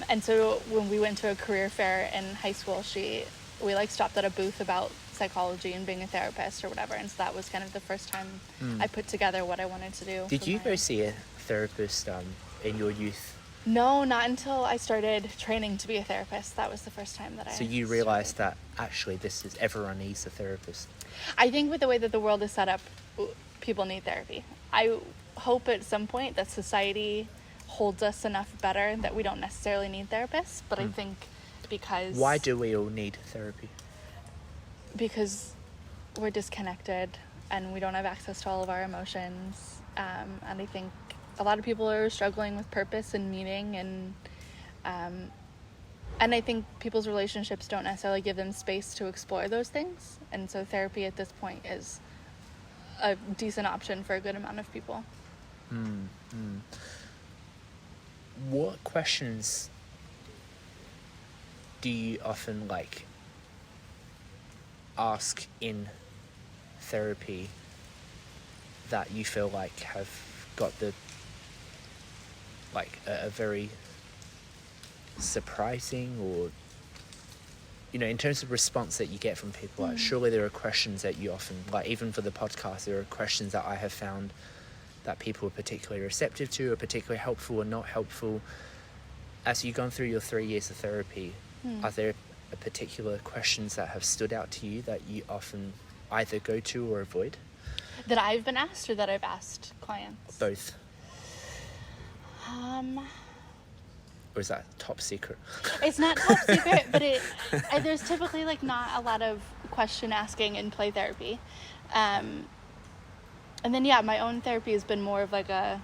And so when we went to a career fair in high school, we like stopped at a booth about psychology and being a therapist or whatever. And so that was kind of the first time I put together what I wanted to do. Did you go see a therapist in your youth? No, not until I started training to be a therapist. That was the first time that So you realised that actually everyone needs a therapist? I think with the way that the world is set up, people need therapy. I hope at some point that society holds us enough better that we don't necessarily need therapists. But I think because... Why do we all need therapy? Because we're disconnected and we don't have access to all of our emotions. And I think a lot of people are struggling with purpose and meaning, and I think people's relationships don't necessarily give them space to explore those things. And so therapy at this point is a decent option for a good amount of people. What questions do you often ask in therapy that you feel like have got a very surprising, or in terms of response that you get from people? Surely there are questions that you often, even for the podcast, there are questions that I have found that people are particularly receptive to, or particularly helpful or not helpful. As you've gone through your 3 years of therapy, are there particular questions that have stood out to you that you often either go to or avoid? That I've been asked, or that I've asked clients? Both. Or is that top secret? It's not top secret, but there's typically not a lot of question asking in play therapy. And then my own therapy has been more of a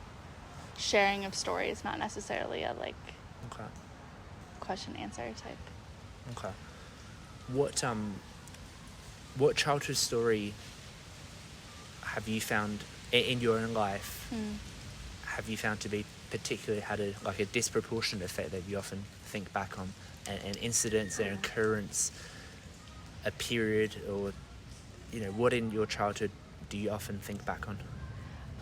sharing of stories, not necessarily a question answer type. Okay. What childhood story have you found in your own life? Have you found to be particularly had a disproportionate effect that you often think back on? An incident, an occurrence, a period, or what in your childhood do you often think back on?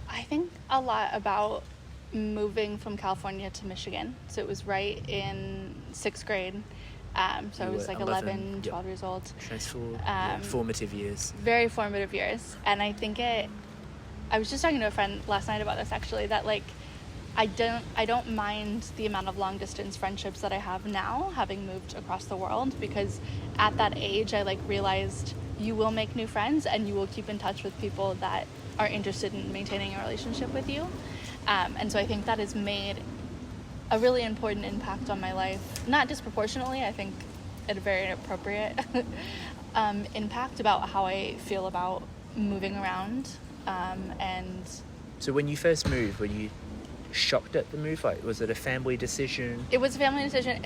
I think a lot about moving from California to Michigan. So it was right in 6th grade. So I was 11, 12 years old. Formative years. Very formative years. And I think I was just talking to a friend last night about this, actually, that I don't mind the amount of long distance friendships that I have now, having moved across the world, because at that age I realized you will make new friends and you will keep in touch with people that are interested in maintaining a relationship with you. And so I think that has made a really important impact on my life, not disproportionately, I think at a very appropriate impact about how I feel about moving around. And so when you first moved, were you shocked at the move? Was it a family decision? It was a family decision.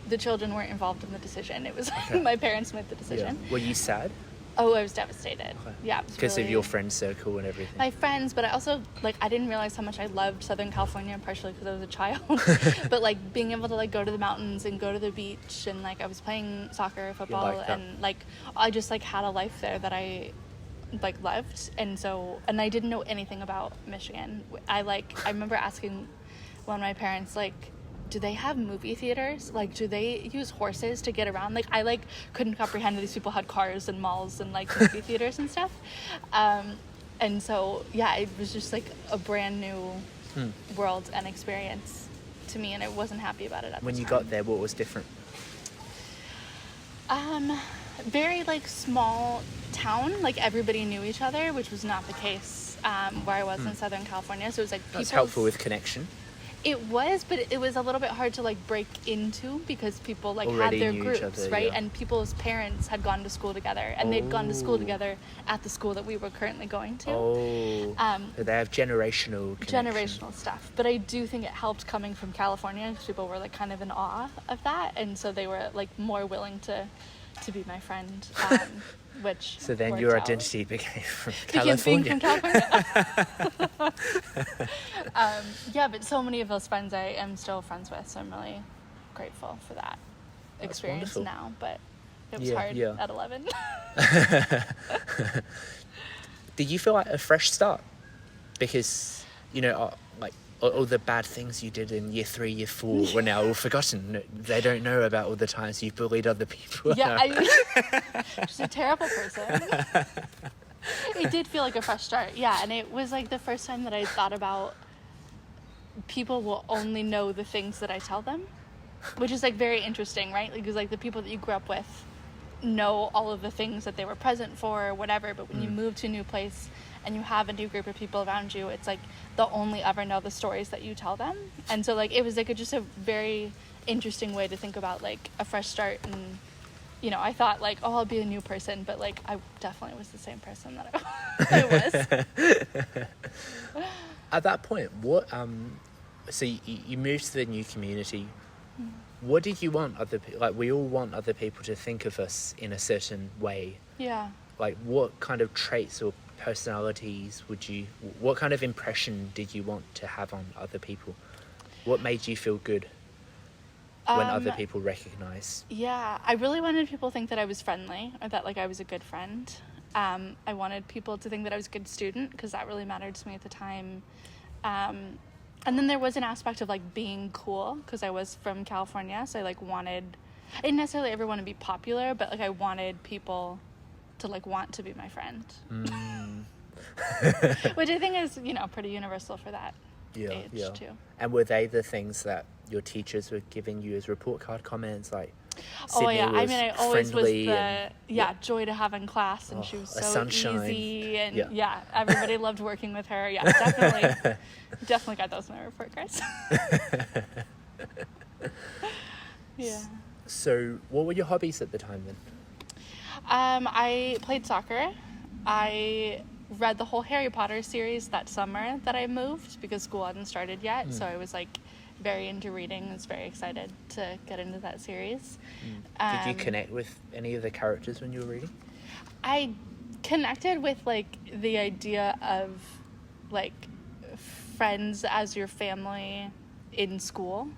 The children weren't involved in the decision. It was my parents made the decision. Yeah. Were you sad? Oh, I was devastated. Okay. Yeah. Because of your friend circle and everything? My friends, but I also, I didn't realize how much I loved Southern California, partially because I was a child. But, being able to, go to the mountains and go to the beach, and, I was playing soccer, football, and, I just, had a life there that I, loved. And so, and I didn't know anything about Michigan. I remember asking one of my parents, do they have movie theaters? Do they use horses to get around? I couldn't comprehend that these people had cars and malls and movie theaters and stuff. And so, it was just a brand new world and experience to me, and I wasn't happy about it at the time. When you got there, what was different? Very small town. Everybody knew each other, which was not the case where I was in Southern California. So it was That's helpful with connection. It was, but it was a little bit hard to break into, because people Already had their knew groups, each other, right? Yeah. And people's parents had gone to school together, and they'd gone to school together at the school that we were currently going to. So they have generational connection. Generational stuff. But I do think it helped coming from California, because people were kind of in awe of that, and so they were more willing to be my friend. Which so then your identity became from California. Being from California. But so many of those friends I am still friends with, so I'm really grateful for that experience now. But It was hard at 11. Did you feel like a fresh start? Because, you know, like all the bad things you did in year 3, year 4 were now all forgotten. They don't know about all the times you've bullied other people. Yeah, I was a terrible person. It did feel like a fresh start. Yeah, and it was like the first time that I thought about people will only know the things that I tell them, which is like very interesting, right? Because like the people that you grew up with know all of the things that they were present for or whatever, but when you move to a new place and you have a new group of people around you, it's like they'll only ever know the stories that you tell them. And so like it was like just a very interesting way to think about like a fresh start. And you know, I thought like, oh, I'll be a new person, but like I definitely was the same person that I was. At that point, what so you moved to the new community. What did you want other people, like we all want other people to think of us in a certain way. Yeah. Like what kind of traits or personalities what kind of impression did you want to have on other people? What made you feel good when other people recognized? Yeah, I really wanted people to think that I was friendly, or that like I was a good friend. I wanted people to think that I was a good student, because that really mattered to me at the time. And then there was an aspect of like being cool, because I was from California, so I like I didn't necessarily ever want to be popular, but like I wanted people to like want to be my friend. Which I think is, you know, pretty universal for that age too. And were they the things that your teachers were giving you as report card comments, like Sydney I mean, I always was the and, joy to have in class, and she was so sunshine. Easy, and everybody loved working with her. Yeah, definitely got those in my report cards. Yeah. So what were your hobbies at the time then? I played soccer. I read the whole Harry Potter series that summer that I moved, because school hadn't started yet. So I was like very into reading. I was very excited to get into that series. Did you connect with any of the characters when you were reading? I connected with like the idea of like friends as your family in school,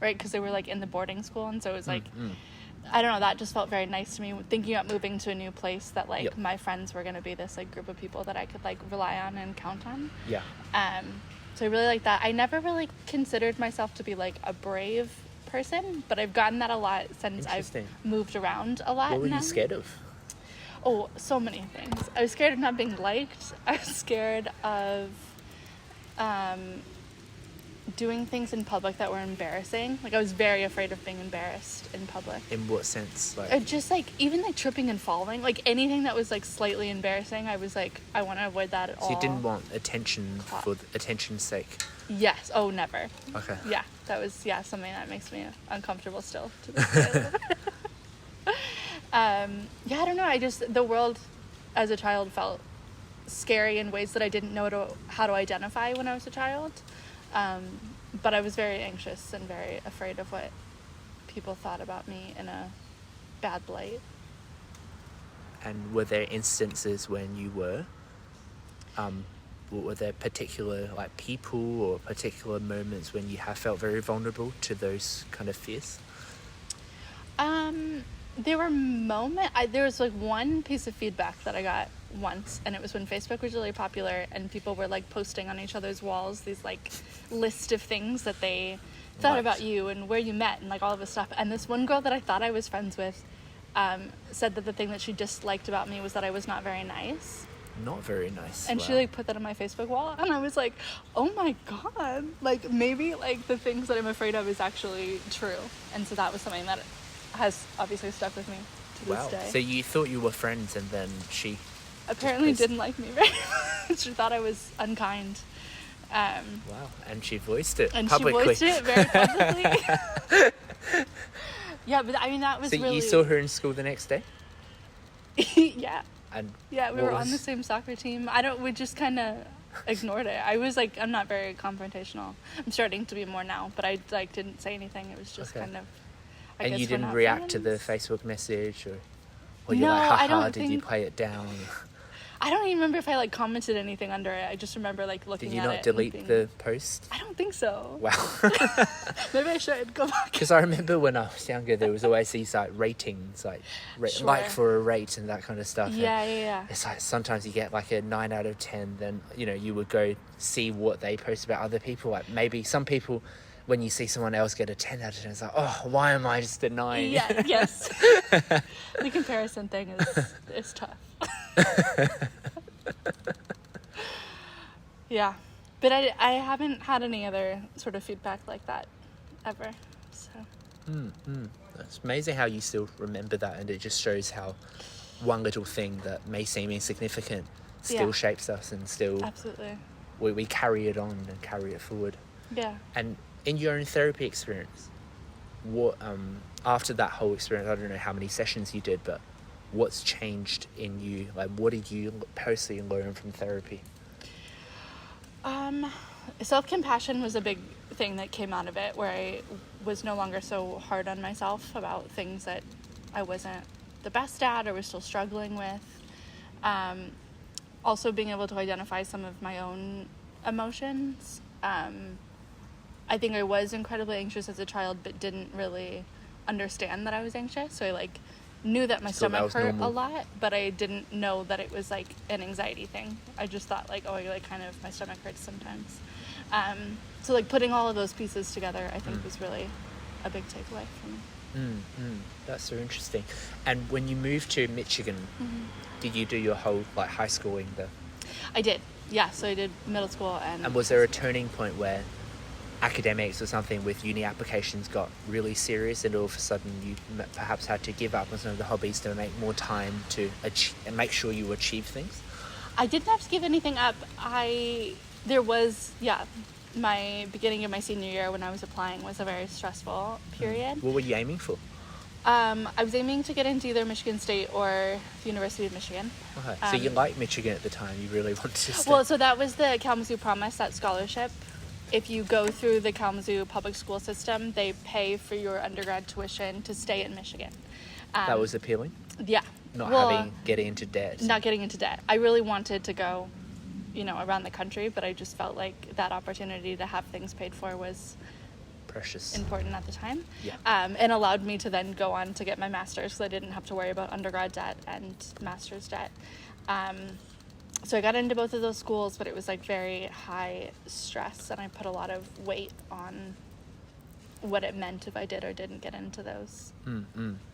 right? Because they were like in the boarding school, and so it was like I don't know, that just felt very nice to me, thinking about moving to a new place, that like my friends were going to be this like group of people that I could like rely on and count on. So I really like that. I never really considered myself to be like a brave person, but I've gotten that a lot since I've moved around a lot. What were you scared of? Oh, so many things. I was scared of not being liked. I was scared of doing things in public that were embarrassing. Like I was very afraid of being embarrassed in public. In what sense? Like just like even like tripping and falling, like anything that was like slightly embarrassing, I was like, I want to avoid that at all. So you didn't want attention for attention's sake? Yes. Oh, never. Okay. Yeah, that was something that makes me uncomfortable still to this day. I don't know. The world as a child felt scary in ways that I didn't know how to identify when I was a child. But I was very anxious and very afraid of what people thought about me in a bad light. And were there instances when you were? Were there particular like people or particular moments when you have felt very vulnerable to those kind of fears? There were moments. There was like one piece of feedback that I got once, and it was when Facebook was really popular, and people were like posting on each other's walls these like list of things that they thought about you and where you met and like all of this stuff. And this one girl that I thought I was friends with said that the thing that she disliked about me was that I was not very nice. Not very nice. And she like put that on my Facebook wall, and I was like, oh my god, like maybe like the things that I'm afraid of is actually true. And so that was something that has obviously stuck with me to this day. So you thought you were friends, and then she apparently didn't like me very much. She thought I was unkind. Wow. And she voiced it and publicly. She voiced it very publicly. Yeah, but I mean that was so really... you saw her in school the next day? Yeah. And yeah, we were on the same soccer team. We just kind of ignored it. I was like, I'm not very confrontational. I'm starting to be more now, but I like didn't say anything. It was just kind of... And you didn't react to the Facebook message, or you're no, like, haha, I don't did you play it down? I don't even remember if I like commented anything under it. I just remember like looking at it. Did you not delete the post? I don't think so. Wow. Maybe I should go back. Because I remember when I was younger, there was always these like ratings, like Sure. like for a rate and that kind of stuff. Yeah. It's like sometimes you get like a 9 out of 10. Then you would go see what they post about other people. Like maybe some people, when you see someone else get a 10 out of 10, it's like, oh, why am I just a 9? Yeah. Yes. The comparison thing is tough. Yeah, but I haven't had any other sort of feedback like that ever, so. It's amazing how you still remember that, and it just shows how one little thing that may seem insignificant still shapes us, and still absolutely we carry it on and carry it forward. Yeah. And in your own therapy experience, what after that whole experience, I don't know how many sessions you did, but what's changed in you? Like, what did you personally learn from therapy? Self-compassion was a big thing that came out of it, where I was no longer so hard on myself about things that I wasn't the best at or was still struggling with. Also being able to identify some of my own emotions. I think I was incredibly anxious as a child, but didn't really understand that I was anxious. So I knew that my stomach hurt a lot, but I didn't know that it was an anxiety thing. I just thought my stomach hurts sometimes. So putting all of those pieces together, I think was really a big takeaway for me. That's so interesting. And when you moved to Michigan, did you do your whole high schooling there? I did. Yeah. So I did middle school And was there a turning point where academics or something with uni applications got really serious, and all of a sudden you perhaps had to give up on some of the hobbies to make more time to achieve and make sure you achieve things? I didn't have to give anything up. My beginning of my senior year when I was applying was a very stressful period. What were you aiming for? I was aiming to get into either Michigan State or the University of Michigan. Okay. So you liked Michigan at the time, you really wanted to stay? Well, so that was the Kalamazoo Promise, that scholarship. If you go through the Kalamazoo public school system, they pay for your undergrad tuition to stay in Michigan. That was appealing? Yeah. Getting into debt. Not getting into debt. I really wanted to go, around the country, but I just felt like that opportunity to have things paid for was precious, important at the time. Yeah. And allowed me to then go on to get my master's, so I didn't have to worry about undergrad debt and master's debt. So I got into both of those schools, but it was very high stress, and I put a lot of weight on what it meant if I did or didn't get into those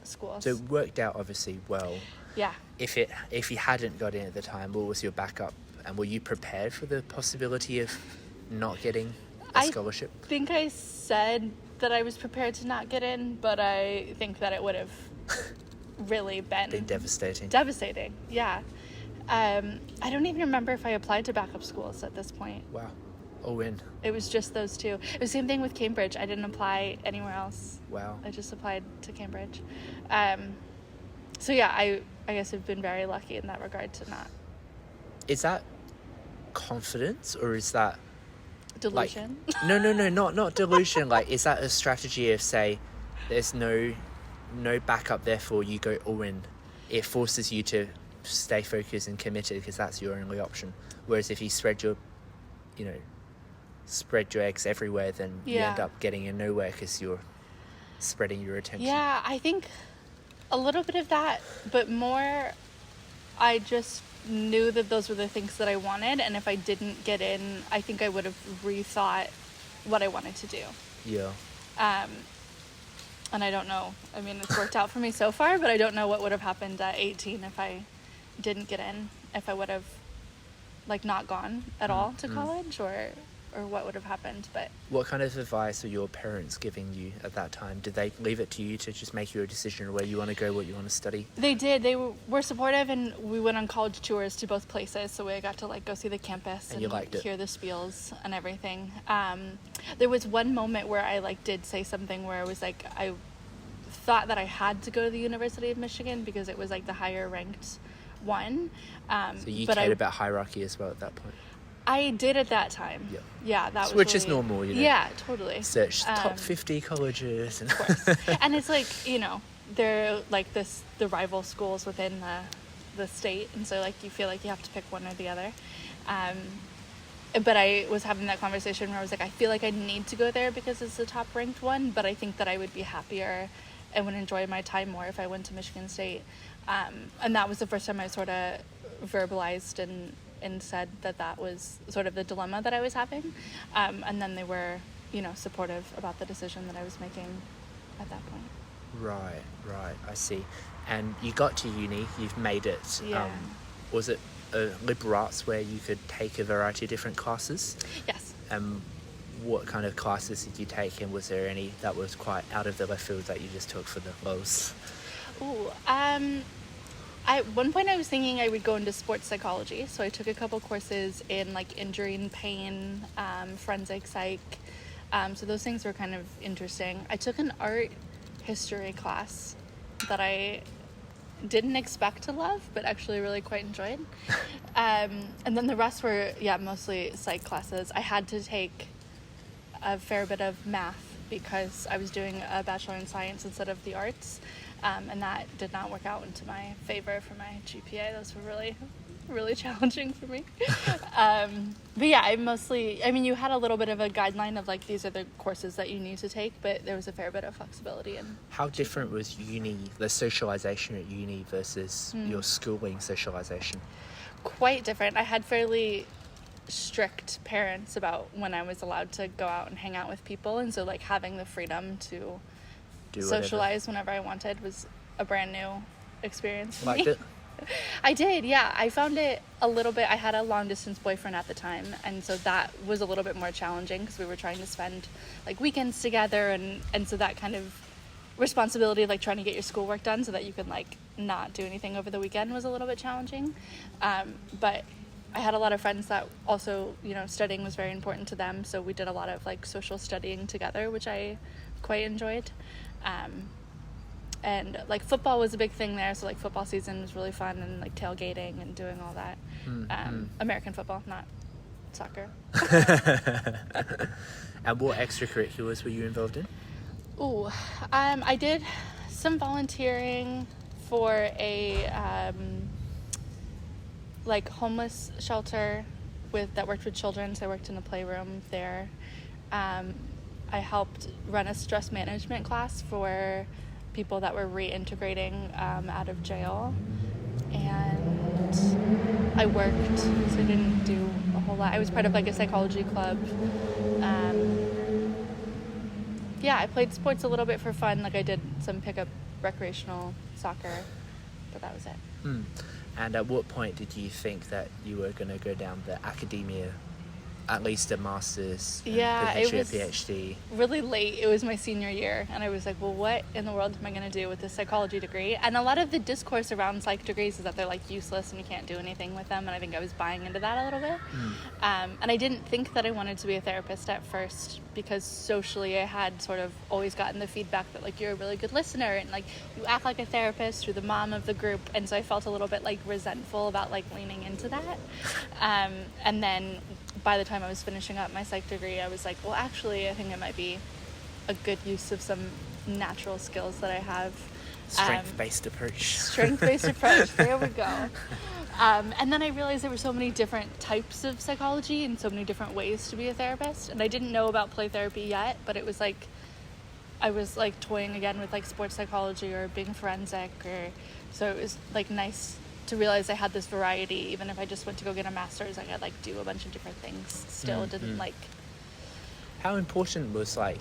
schools. So it worked out obviously well. Yeah. If you hadn't got in at the time, what was your backup? And were you prepared for the possibility of not getting a scholarship? I think I said that I was prepared to not get in, but I think that it would have really been devastating. Devastating, yeah. I don't even remember if I applied to backup schools at this point. Wow. All in. It was just those two. It was the same thing with Cambridge. I didn't apply anywhere else. Wow. I just applied to Cambridge. So yeah, I guess I've been very lucky in that regard to not. Is that confidence, or is that delusion? No, not delusion. Is that a strategy of, say, there's no backup, therefore you go all in? It forces you to stay focused and committed because that's your only option. Whereas if you spread your eggs everywhere, then you end up getting in nowhere because you're spreading your attention. Yeah, I think a little bit of that, but more I just knew that those were the things that I wanted, and if I didn't get in, I think I would have rethought what I wanted to do. Yeah. And I don't know. I mean, it's worked out for me so far, but I don't know what would have happened at 18 if I didn't get in, if I would have not gone at all to college, or what would have happened. But what kind of advice were your parents giving you at that time? Did they leave it to you to just make your decision where you want to go, what you want to study? They did. They were supportive, and we went on college tours to both places, so we got to go see the campus and you liked it? Hear the spiels and everything. There was one moment where I did say something where I was I thought that I had to go to the University of Michigan because it was the higher ranked one. So you cared about hierarchy as well at that point? I did at that time. Yeah, that was which is normal, Yeah, totally. Search top 50 colleges. Of course. And it's they're the rival schools within the state, and so like you feel like you have to pick one or the other. But I was having that conversation where I was like, I feel like I need to go there because it's the top ranked one, but I think that I would be happier and would enjoy my time more if I went to Michigan State. And that was the first time I sort of verbalized and said that was sort of the dilemma that I was having. And then they were, supportive about the decision that I was making at that point. Right, I see. And you got to uni, you've made it. Yeah. Was it liberal arts where you could take a variety of different classes? Yes. What kind of classes did you take, and was there any that was quite out of the left field that you just took for the lows? At one point I was thinking I would go into sports psychology, so I took a couple courses in like injury and pain, forensic psych, so those things were kind of interesting. I took an art history class that I didn't expect to love, but actually really quite enjoyed. And then the rest were, mostly psych classes. I had to take a fair bit of math because I was doing a Bachelor in Science instead of the arts, and that did not work out into my favor for my GPA. Those were really, really challenging for me. But yeah, you had a little bit of a guideline of like, these are the courses that you need to take, but there was a fair bit of flexibility. How different was uni, the socialization at uni versus your schooling socialization? Quite different. I had fairly strict parents about when I was allowed to go out and hang out with people, and so like having the freedom to socialize whenever I wanted was a brand new experience for me. Liked it? I did, yeah. I found it a little bit, I had a long distance boyfriend at the time, and so that was a little bit more challenging because we were trying to spend like weekends together, and so that kind of responsibility of like trying to get your schoolwork done so that you could like not do anything over the weekend was a little bit challenging. But I had a lot of friends that also, studying was very important to them, so we did a lot of like social studying together, which I quite enjoyed. And like football was a big thing there, so like football season was really fun, and like tailgating and doing all that. American football, not soccer. And what extracurriculars were you involved in? I did some volunteering for a like homeless shelter that worked with children, so I worked in the playroom there. I helped run a stress management class for people that were reintegrating out of jail, and I worked, so I didn't do a whole lot. I was part of like a psychology club. I played sports a little bit for fun, like I did some pickup recreational soccer, but that was it. And at what point did you think that you were going to go down the academia, at least a master's, potentially a PhD? Really late. It was my senior year, and I was like, well, what in the world am I going to do with this psychology degree? And a lot of the discourse around psych degrees is that they're like useless and you can't do anything with them, and I think I was buying into that a little bit. And I didn't think that I wanted to be a therapist at first, because socially I had sort of always gotten the feedback that like, you're a really good listener and like you act like a therapist, you're the mom of the group, and so I felt a little bit like resentful about like leaning into that. And then by the time I was finishing up my psych degree, I was like, well, actually, I think it might be a good use of some natural skills that I have. Strength-based approach. Strength-based approach. There we go. And then I realized there were so many different types of psychology and so many different ways to be a therapist. And I didn't know about play therapy yet, but it was like, I was like toying again with like sports psychology or being forensic, so it was like nice to realize I had this variety. Even if I just went to go get a master's, I could like do a bunch of different things still. Didn't like. How important was like,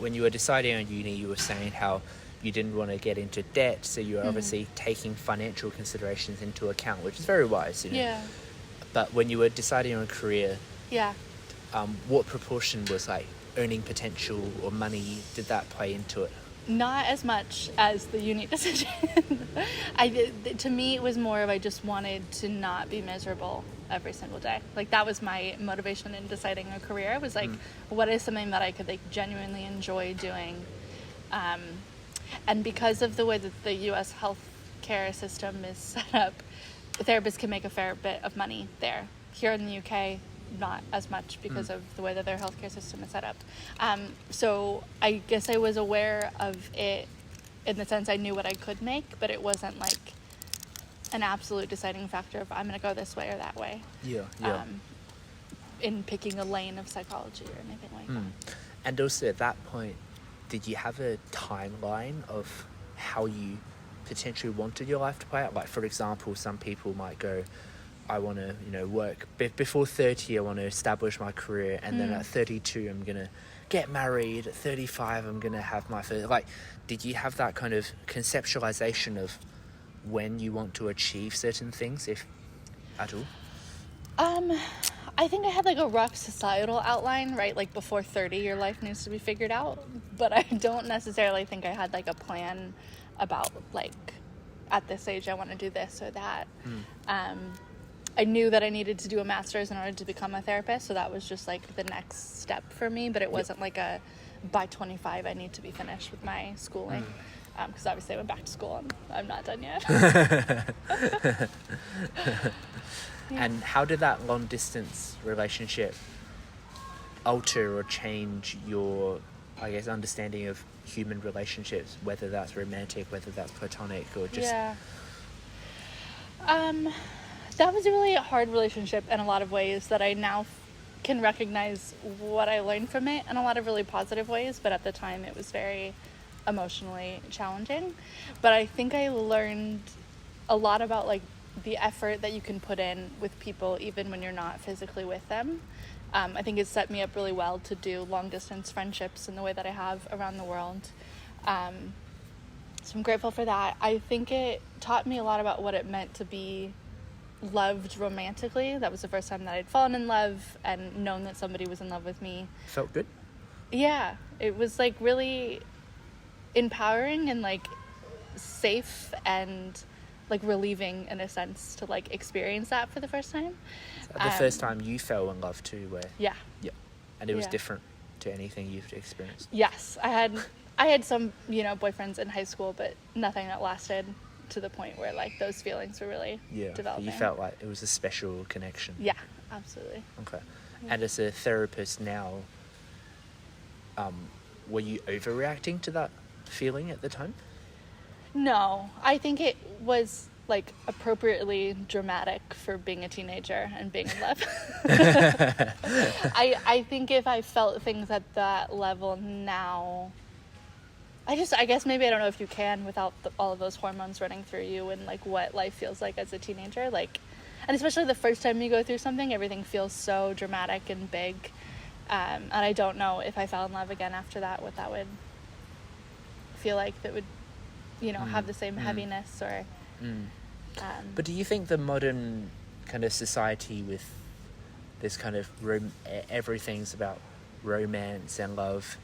when you were deciding on uni, you were saying how you didn't want to get into debt, so you were obviously taking financial considerations into account, which is very wise, Yeah. But when you were deciding on a career, what proportion was like earning potential or money? Did that play into it? Not as much as the uni decision. To me, it was more of I just wanted to not be miserable every single day. Like that was my motivation in deciding a career. It was like, what is something that I could like genuinely enjoy doing? And because of the way that the U.S. healthcare system is set up, therapists can make a fair bit of money there. Here in the U.K., not as much because of the way that their healthcare system is set up. So I guess I was aware of it in the sense I knew what I could make, but it wasn't like an absolute deciding factor of I'm going to go this way or that way. In picking a lane of psychology or anything like that. And also at that point, did you have a timeline of how you potentially wanted your life to play out? Like, for example, some people might go, I want to, work before 30, I want to establish my career, and then at 32, I'm going to get married. At 35, I'm going to have my first. Like, did you have that kind of conceptualization of when you want to achieve certain things, if at all? I think I had like a rough societal outline, right? Like before 30, your life needs to be figured out. But I don't necessarily think I had like a plan about like at this age I want to do this or that. I knew that I needed to do a master's in order to become a therapist, so that was just like the next step for me. But it wasn't like a by 25 I need to be finished with my schooling, because obviously I went back to school and I'm not done yet. And how did that long distance relationship alter or change your, I guess, understanding of human relationships, whether that's romantic, whether that's platonic, or just... That was a really hard relationship in a lot of ways that I now can recognize what I learned from it in a lot of really positive ways, but at the time it was very emotionally challenging. But I think I learned a lot about like the effort that you can put in with people even when you're not physically with them. I think it set me up really well to do long distance friendships in the way that I have around the world. So I'm grateful for that. I think it taught me a lot about what it meant to be loved romantically. That was the first time that I'd fallen in love and known that somebody was in love with me. Felt good? Yeah, it was like really empowering and like safe and like relieving in a sense to like experience that for the first time. The first time you fell in love too, where... Yeah. And it was different to anything you've experienced. Yes, I had some, boyfriends in high school, but nothing that lasted to the point where like those feelings were really developing. You felt like it was a special connection. Yeah, absolutely. Okay. And as a therapist now, were you overreacting to that feeling at the time? No, I think it was like appropriately dramatic for being a teenager and being in love. I think if I felt things at that level now, I guess maybe I don't know if you can without all of those hormones running through you and like what life feels like as a teenager, like, and especially the first time you go through something, everything feels so dramatic and big, and I don't know if I fell in love again after that, what that would feel like, that would have the same heaviness or but do you think the modern kind of society with this kind of everything's about romance and love,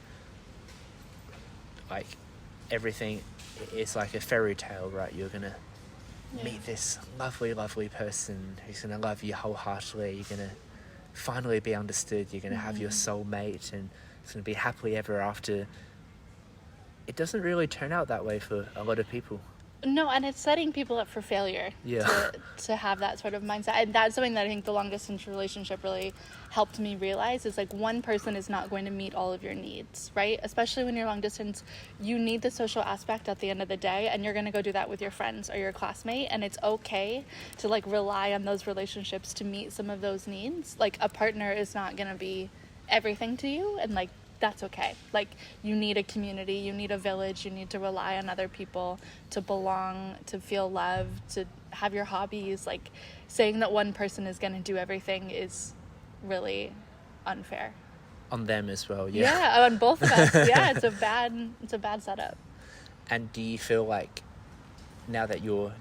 like everything is like a fairy tale, right? You're gonna meet this lovely person who's gonna love you wholeheartedly, you're gonna finally be understood, you're gonna have your soulmate, and it's gonna be happily ever after. It doesn't really turn out that way for a lot of people. No, and it's setting people up for failure to have that sort of mindset. And that's something that I think the long distance relationship really helped me realize, is like one person is not going to meet all of your needs, right? Especially when you're long distance, you need the social aspect at the end of the day, and you're going to go do that with your friends or your classmate, and it's okay to like rely on those relationships to meet some of those needs. Like a partner is not going to be everything to you, and like that's okay. Like you need a community, you need a village, you need to rely on other people to belong, to feel loved, to have your hobbies. Like saying that one person is going to do everything is really unfair. On them as well, Yeah, on both of us. Yeah, it's a bad setup. And do you feel like now that you're,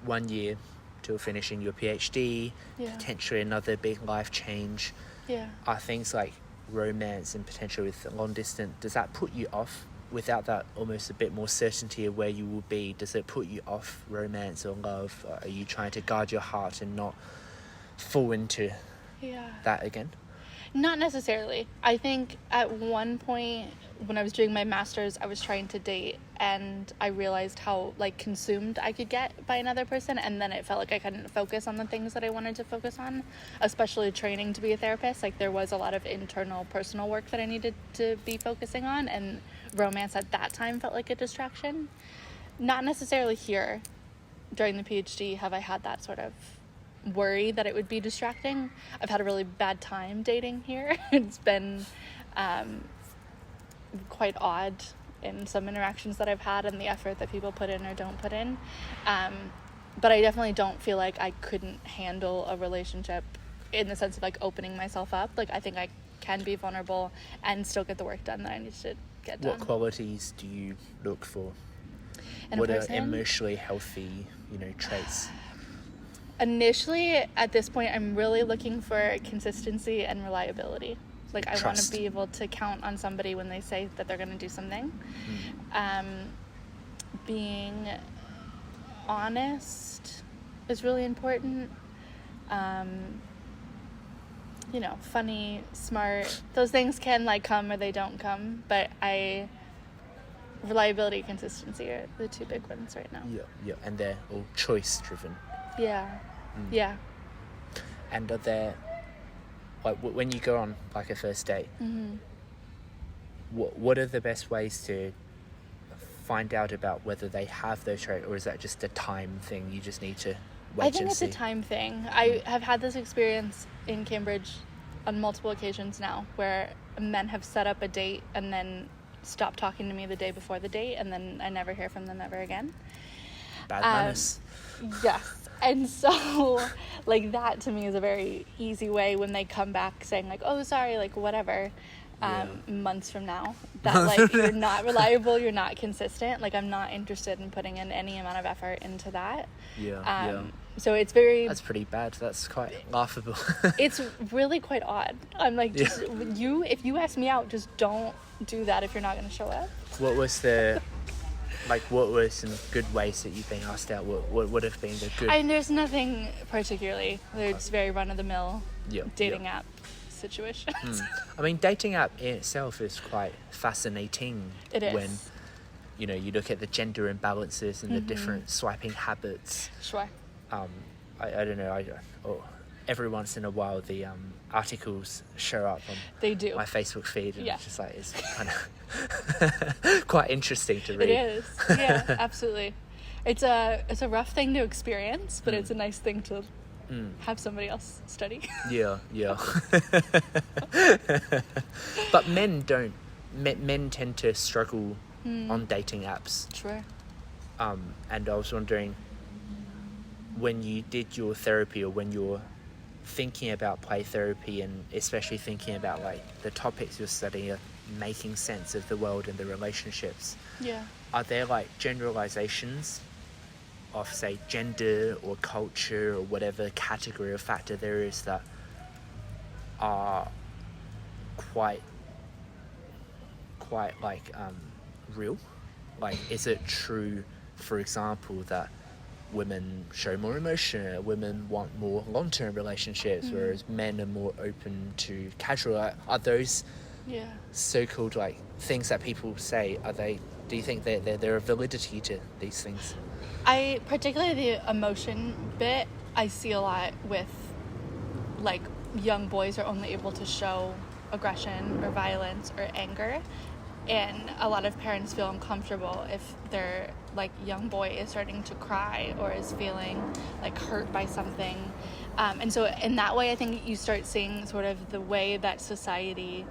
1 year till finishing your PhD, potentially another big life change, are things like romance and potentially with long distance, does that put you off without that almost a bit more certainty of where you will be? Does it put you off romance or love? Are you trying to guard your heart and not fall into that again? Not necessarily. I think at one point when I was doing my master's, I was trying to date, and I realized how like consumed I could get by another person, and then it felt like I couldn't focus on the things that I wanted to focus on, especially training to be a therapist. Like there was a lot of internal personal work that I needed to be focusing on, and romance at that time felt like a distraction. Not necessarily here. during the PhD have I had that sort of worry that it would be distracting. I've had a really bad time dating here. It's been quite odd in some interactions that I've had and the effort that people put in or don't put in. But I definitely don't feel like I couldn't handle a relationship in the sense of like opening myself up. Like I think I can be vulnerable and still get the work done that I need to get done. What qualities do you look for? In what a are person? emotionally healthy, traits? Initially, at this point, I'm really looking for consistency and reliability. Like, I want to be able to count on somebody when they say that they're going to do something. Being honest is really important. Funny, smart. Those things can, like, come or they don't come. But reliability, consistency are the two big ones right now. Yeah. And they're all choice-driven. Yeah. Yeah. And are there, like, when you go on, like, a first date, what are the best ways to find out about whether they have those traits, or is that just a time thing? You just need to wait. I think it's a time thing. I have had this experience in Cambridge on multiple occasions now where men have set up a date and then stopped talking to me the day before the date, and then I never hear from them ever again. Bad manners. Yes. And so, like, that to me is a very easy way when they come back saying, like, oh, sorry, like, whatever, months from now, that, like, you're not reliable, you're not consistent. Like, I'm not interested in putting in any amount of effort into that. So it's very... That's pretty bad. That's quite laughable. It's really quite odd. I'm like, just if you ask me out, just don't do that if you're not going to show up. What were some good ways that you've been asked out? What would have been the good... There's nothing particularly. They're just very run-of-the-mill dating app situations. I mean, dating app in itself is quite fascinating. It is. When, you look at the gender imbalances and the different swiping habits. Sure. I don't know. Every once in a while, the articles show up on my Facebook feed, and it's just like, it's kind of quite interesting to read. It is, yeah, absolutely. It's a rough thing to experience, but it's a nice thing to have somebody else study. Yeah. But men don't. Men tend to struggle on dating apps. Sure. And I was wondering, when you did your therapy, or when you're thinking about play therapy, and especially thinking about, like, the topics you're studying are making sense of the world and the relationships, are there, like, generalizations of, say, gender or culture or whatever category or factor there is that are quite like real? Like, is it true, for example, that women show more emotion, women want more long-term relationships, whereas men are more open to casual? Are those so-called, like, things that people say, do you think there are validity to these things? Particularly the emotion bit, I see a lot with, like, young boys are only able to show aggression or violence or anger, and a lot of parents feel uncomfortable if their, like, young boy is starting to cry or is feeling, like, hurt by something. And so in that way, I think you start seeing sort of the way that society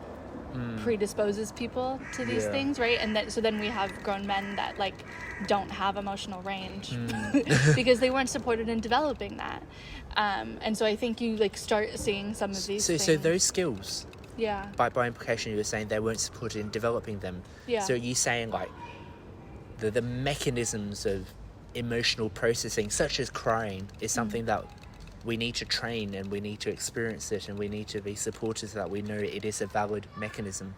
predisposes people to these things, right? And so then we have grown men that, like, don't have emotional range because they weren't supported in developing that. And so I think you, like, start seeing some of these things. So those skills... Yeah. By implication, you were saying they weren't supported in developing them. Yeah. So are you saying, like, the mechanisms of emotional processing, such as crying, is something that we need to train, and we need to experience it, and we need to be supported so that we know it is a valid mechanism?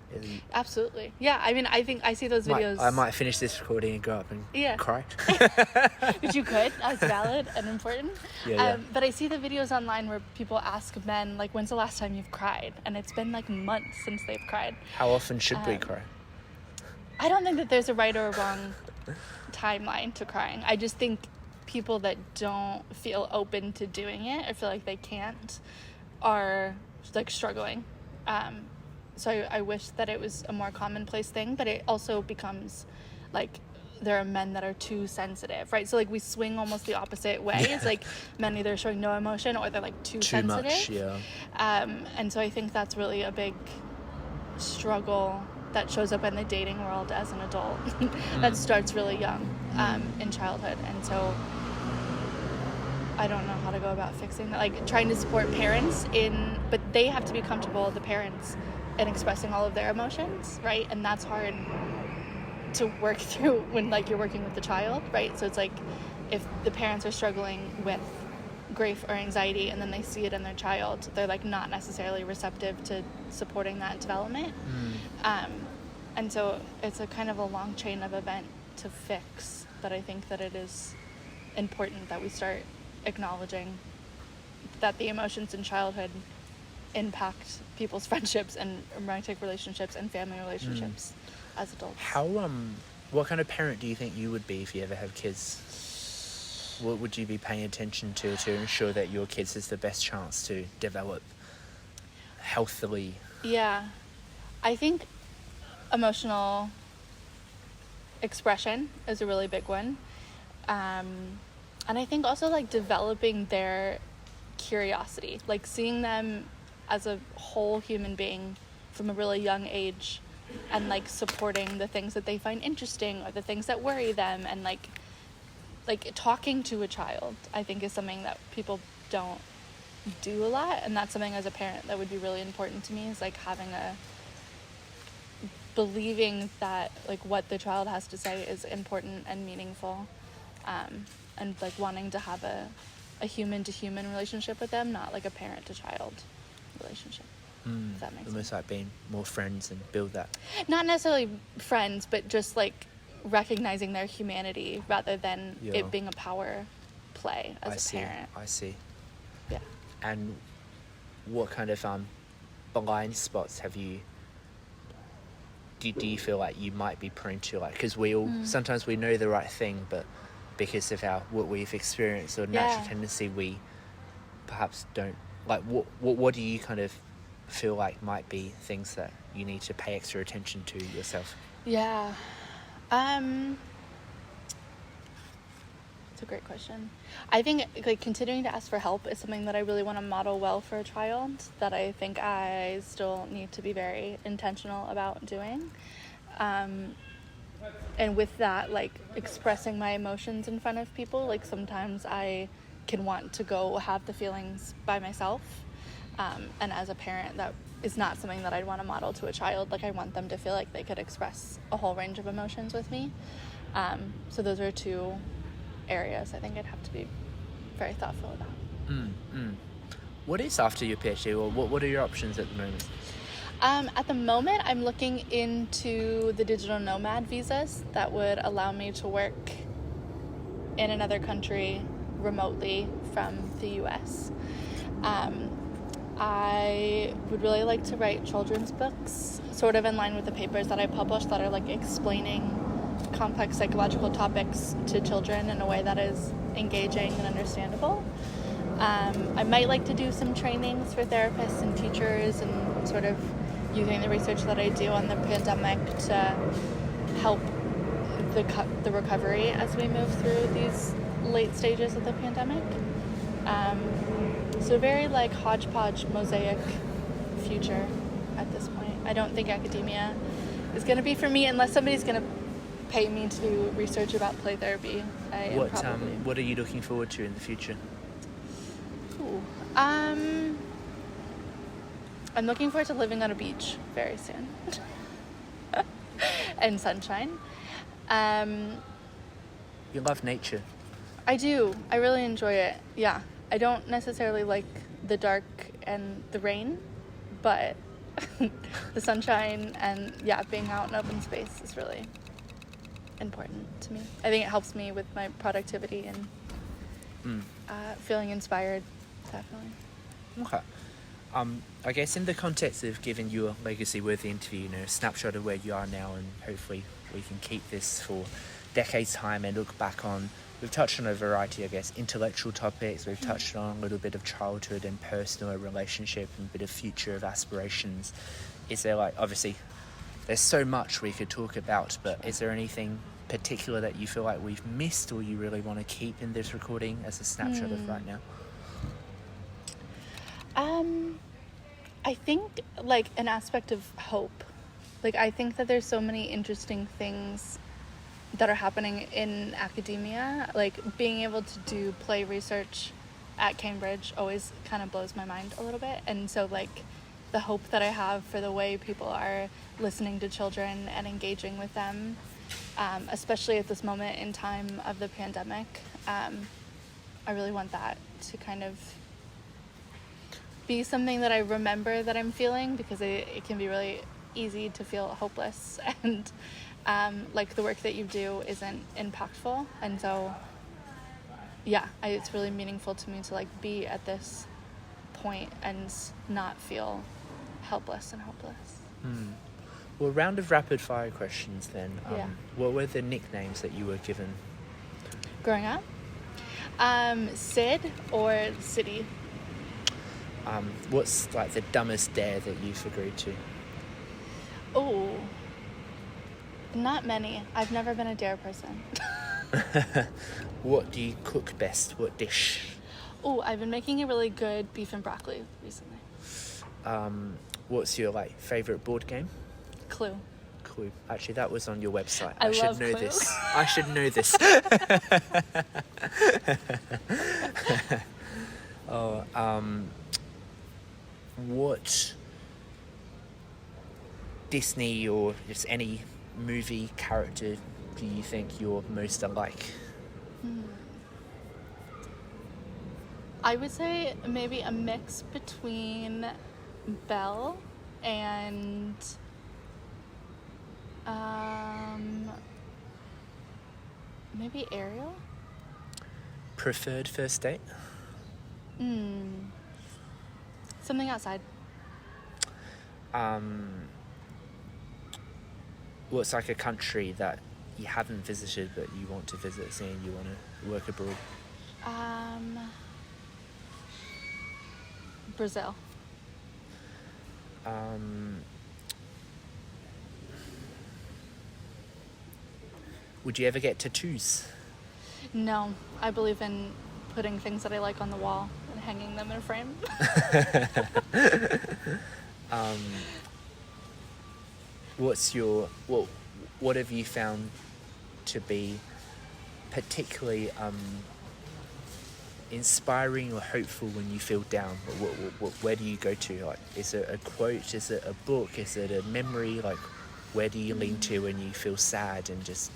Absolutely. Yeah, I mean, I think I see those videos... I might finish this recording and go up and cry. But you could. That's valid and important. But I see the videos online where people ask men, like, when's the last time you've cried? And it's been, like, months since they've cried. How often should we cry? I don't think that there's a right or a wrong timeline to crying. I just think people that don't feel open to doing it or feel like they can't are, like, struggling. So I wish that it was a more commonplace thing, but it also becomes, like, there are men that are too sensitive, right? So like we swing almost the opposite way. It's like men either showing no emotion or they're like too sensitive. Much, yeah. And so I think that's really a big struggle that shows up in the dating world as an adult that starts really young in childhood. And so I don't know how to go about fixing that, like trying to support parents but they have to be comfortable, the parents, in expressing all of their emotions, right? And that's hard to work through when like you're working with the child, right? So it's like if the parents are struggling with grief or anxiety and then they see it in their child, they're like not necessarily receptive to supporting that development. And so it's a kind of a long chain of event to fix, but I think that it is important that we start acknowledging that the emotions in childhood impact people's friendships and romantic relationships and family relationships as adults. What kind of parent do you think you would be if you ever have kids? What would you be paying attention to ensure that your kids has the best chance to develop healthily? Yeah, I think emotional expression is a really big one. And I think also like developing their curiosity, like seeing them as a whole human being from a really young age and like supporting the things that they find interesting or the things that worry them, and like talking to a child, I think is something that people don't do a lot. And that's something as a parent that would be really important to me, is like believing that like what the child has to say is important and meaningful. And like wanting to have a human to human relationship with them, not like a parent to child relationship. If that makes sense. Almost like being more friends and build that. Not necessarily friends, but just like recognizing their humanity rather than it being a power play as a parent. I see. Yeah. And what kind of blind spots have you? Do you feel like you might be prone to, like, because we all sometimes we know the right thing, but because of what we've experienced or natural tendency, we perhaps don't, like, what do you kind of feel like might be things that you need to pay extra attention to yourself? Yeah. It's a great question. I think like continuing to ask for help is something that I really want to model well for a child, that I think I still need to be very intentional about doing. And with that, like expressing my emotions in front of people, like sometimes I can want to go have the feelings by myself. And as a parent, that is not something that I'd want to model to a child. Like I want them to feel like they could express a whole range of emotions with me. So those are two areas I think I'd have to be very thoughtful about. What is after your PhD, or what are your options at the moment? At the moment, I'm looking into the digital nomad visas that would allow me to work in another country remotely from the US. I would really like to write children's books, sort of in line with the papers that I published, that are like explaining complex psychological topics to children in a way that is engaging and understandable. I might like to do some trainings for therapists and teachers, and sort of using the research that I do on the pandemic to help the recovery as we move through these late stages of the pandemic. So very like hodgepodge mosaic future at this point. I don't think academia is going to be for me unless somebody's going to pay me to do research about play therapy. What are you looking forward to in the future? I'm looking forward to living on a beach very soon. And sunshine. You love nature. I do. I really enjoy it. Yeah. I don't necessarily like the dark and the rain, but the sunshine and being out in open space is really important to me. I think it helps me with my productivity and feeling inspired, definitely. Okay. I guess in the context of giving you a legacy-worthy interview, a snapshot of where you are now, and hopefully we can keep this for decades' time and look back on, we've touched on a variety, I guess, intellectual topics. We've touched on a little bit of childhood and personal relationship and a bit of future of aspirations. Is there, like, obviously, there's so much we could talk about, but is there anything particular that you feel like we've missed or you really want to keep in this recording as a snapshot of right now? I think like an aspect of hope. Like I think that there's so many interesting things that are happening in academia. Like being able to do play research at Cambridge always kind of blows my mind a little bit. And so like the hope that I have for the way people are listening to children and engaging with them, especially at this moment in time of the pandemic, I really want that to kind of be something that I remember that I'm feeling, because it can be really easy to feel hopeless and like the work that you do isn't impactful. And so it's really meaningful to me to like be at this point and not feel helpless and hopeless. Well, round of rapid fire questions then. What were the nicknames that you were given growing up? Sid or City. What's like the dumbest dare that you've agreed to? Oh, not many. I've never been a dare person. What do you cook best? What dish? Oh, I've been making a really good beef and broccoli recently. What's your like favorite board game? Clue. Actually, that was on your website. I should love know Clue. this. I should know this. What Disney or just any movie character do you think you're most alike? I would say maybe a mix between Belle and maybe Ariel. Preferred first date? Something outside. What's like a country that you haven't visited but you want to visit, seeing you want to work abroad? Brazil. Would you ever get tattoos? No, I believe in putting things that I like on the wall and hanging them in a frame. What have you found to be particularly inspiring or hopeful when you feel down? Where do you go to? Like, is it a quote? Is it a book? Is it a memory? Like, where do you lean to when you feel sad and just...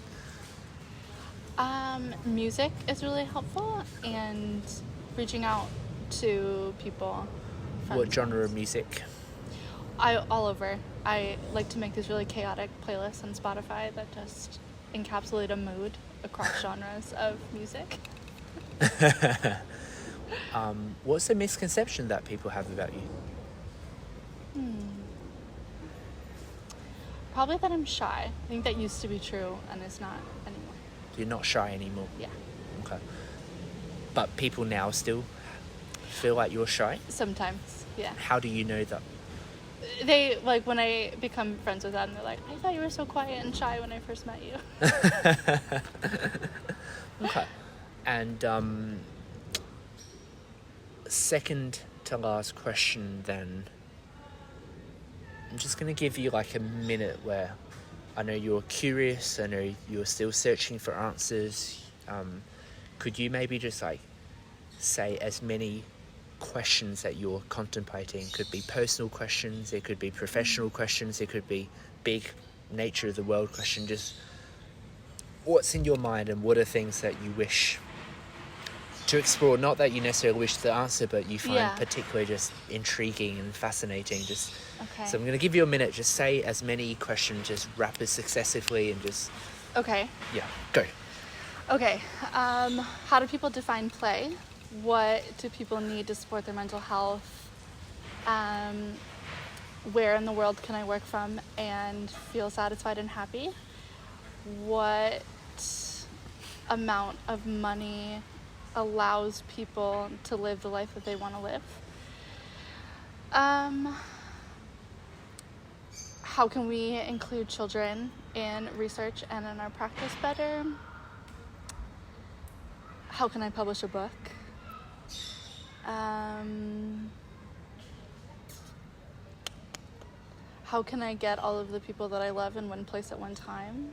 Music is really helpful, and reaching out to people. What genre of music? All over. I like to make these really chaotic playlists on Spotify that just encapsulate a mood across genres of music. What's a misconception that people have about you? Probably that I'm shy. I think that used to be true and it's not anymore. You're not shy anymore? Yeah. Okay. But people now still feel like you're shy? Sometimes, yeah. How do you know that? They, like, when I become friends with them, they're like, I thought you were so quiet and shy when I first met you. Okay. And second to last question then. I'm just going to give you like a minute where I know you're curious, I know you're still searching for answers. Could you maybe just like say as many questions that you're contemplating? Could be personal questions, it could be professional questions, it could be big nature of the world question. Just what's in your mind and what are things that you wish to explore? Not that you necessarily wish to answer, but you find particularly just intriguing and fascinating. Just Okay. So I'm going to give you a minute. Just say as many questions, just rapid successively, and just Okay. Go. Okay. How do people define play? What do people need to support their mental health? Where in the world can I work from and feel satisfied and happy? What amount of money allows people to live the life that they want to live? how can we include children in research and in our practice better? How can I publish a book? How can I get all of the people that I love in one place at one time?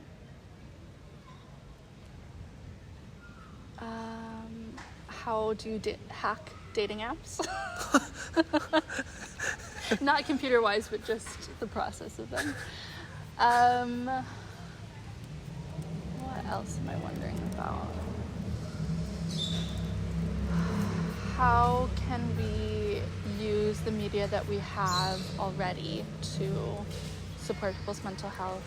How do you hack dating apps? Not computer-wise, but just the process of them. What else am I wondering about? How can we use the media that we have already to support people's mental health?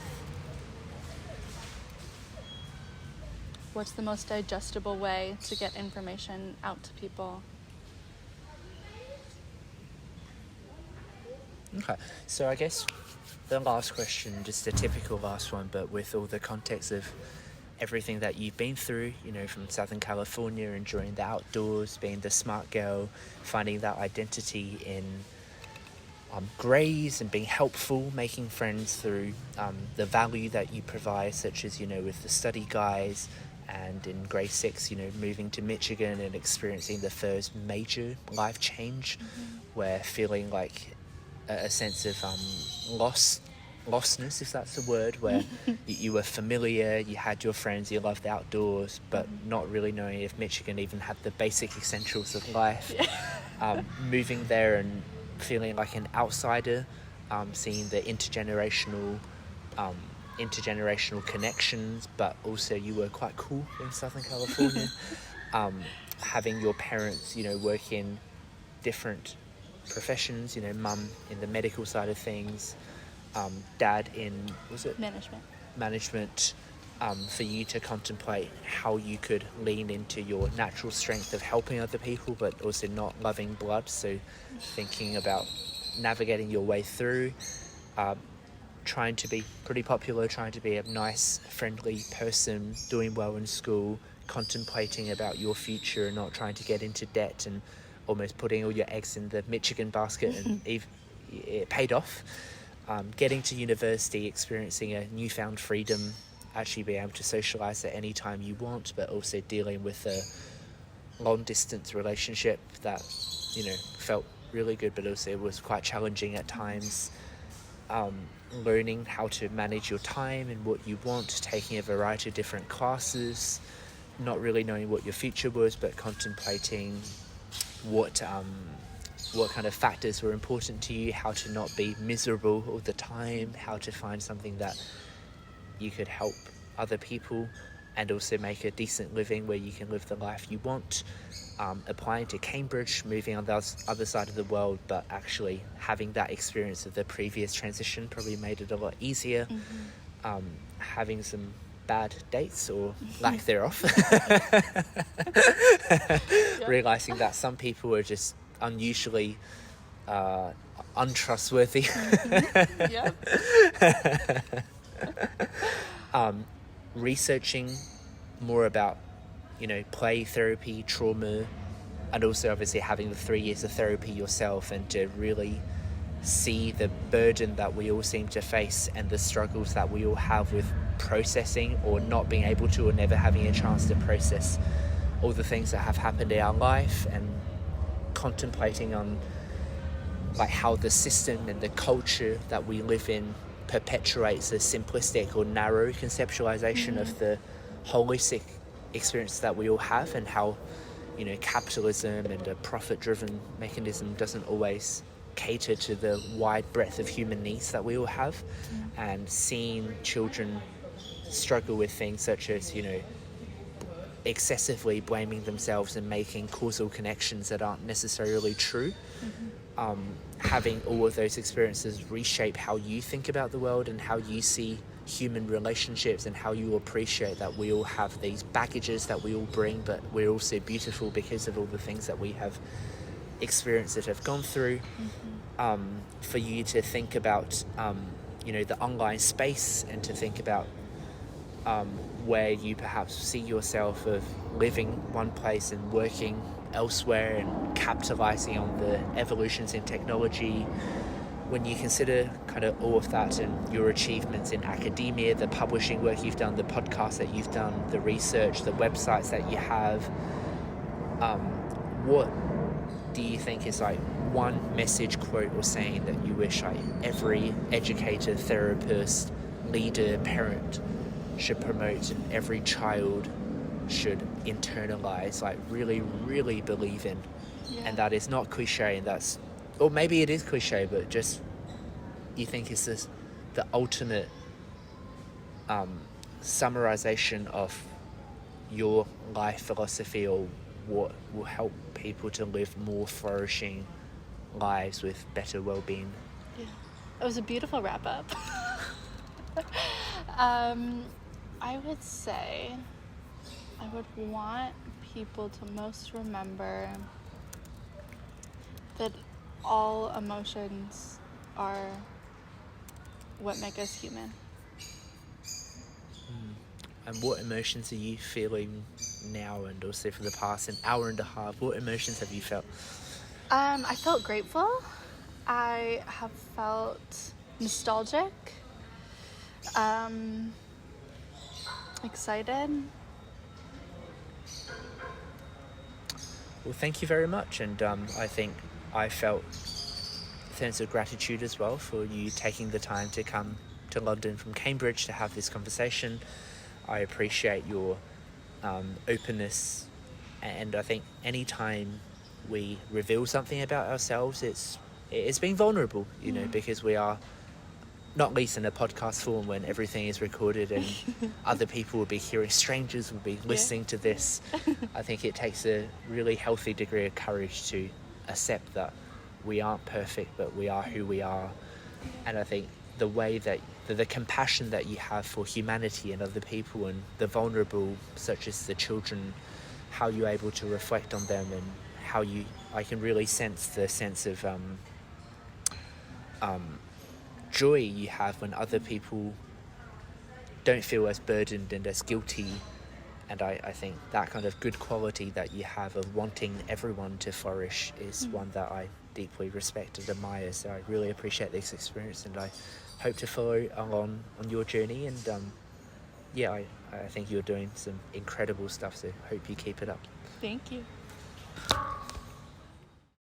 What's the most digestible way to get information out to people? Okay, so I guess the last question, just a typical last one, but with all the context of everything that you've been through, you know, from Southern California, enjoying the outdoors, being the smart girl, finding that identity in grades and being helpful, making friends through the value that you provide, such as, you know, with the study guys, and in grade 6, you know, moving to Michigan and experiencing the first major life change, where feeling like a sense of lostness, if that's the word, where you were familiar, you had your friends, you loved the outdoors, but not really knowing if Michigan even had the basic essentials of life. Moving there and feeling like an outsider, seeing the intergenerational connections, but also you were quite cool in Southern California. Having your parents, you know, work in different professions, you know, mum in the medical side of things, dad in, was it? Management, for you to contemplate how you could lean into your natural strength of helping other people, but also not loving blood. So thinking about navigating your way through, trying to be pretty popular, trying to be a nice, friendly person, doing well in school, contemplating about your future and not trying to get into debt, and almost putting all your eggs in the Michigan basket, and it paid off. Getting to university, experiencing a newfound freedom, actually being able to socialize at any time you want, but also dealing with a long distance relationship that, you know, felt really good, but also was quite challenging at times. Learning how to manage your time and what you want, taking a variety of different classes, not really knowing what your future was, but contemplating what kind of factors were important to you, how to not be miserable all the time, how to find something that you could help other people and also make a decent living where you can live the life you want. Applying to Cambridge, moving on the other side of the world, but actually having that experience of the previous transition probably made it a lot easier. Having some bad dates or lack thereof. Realizing that some people are just unusually untrustworthy. Researching more about, you know, play therapy, trauma, and also obviously having the 3 years of therapy yourself, and to really see the burden that we all seem to face and the struggles that we all have with processing or not being able to, or never having a chance to process all the things that have happened in our life, and contemplating on like how the system and the culture that we live in perpetuates a simplistic or narrow conceptualization of the holistic experience that we all have, and how, you know, capitalism and a profit-driven mechanism doesn't always cater to the wide breadth of human needs that we all have. And seeing children struggle with things such as, you know, excessively blaming themselves and making causal connections that aren't necessarily true. Having all of those experiences reshape how you think about the world and how you see human relationships, and how you appreciate that we all have these baggages that we all bring, but we're also beautiful because of all the things that we have experienced, that have gone through. For you to think about, you know, the online space, and to think about where you perhaps see yourself of living one place and working elsewhere, and capitalizing on the evolutions in technology, when you consider kind of all of that and your achievements in academia, the publishing work you've done, the podcasts that you've done, the research, the websites that you have, what do you think is like one message, quote, or saying that you wish like every educator, therapist, leader, parent should promote and every child should internalize, like really, really believe in? And that is not cliche, and that's, or maybe it is cliche, but just you think it's this, the ultimate summarization of your life philosophy, or what will help people to live more flourishing lives with better well-being? Yeah, it was a beautiful wrap-up. I would say I would want people to most remember that all emotions are what make us human. And what emotions are you feeling now, and also for the past an hour and a half? What emotions have you felt? I felt grateful. I have felt nostalgic. Excited. Well, thank you very much, and I think I felt a sense of gratitude as well for you taking the time to come to London from Cambridge to have this conversation. I appreciate your openness, and I think anytime we reveal something about ourselves, it's being vulnerable, you know, because we are, not least in a podcast form when everything is recorded and other people will be hearing, strangers will be listening to this. I think it takes a really healthy degree of courage to accept that we aren't perfect, but we are who we are. And I think the way that the compassion that you have for humanity and other people and the vulnerable, such as the children, how you're able to reflect on them, and how I can really sense the sense of joy you have when other people don't feel as burdened and as guilty. And I think that kind of good quality that you have of wanting everyone to flourish is one that I deeply respect and admire. So I really appreciate this experience, and I hope to follow along on your journey. And I think you're doing some incredible stuff, so hope you keep it up. Thank you.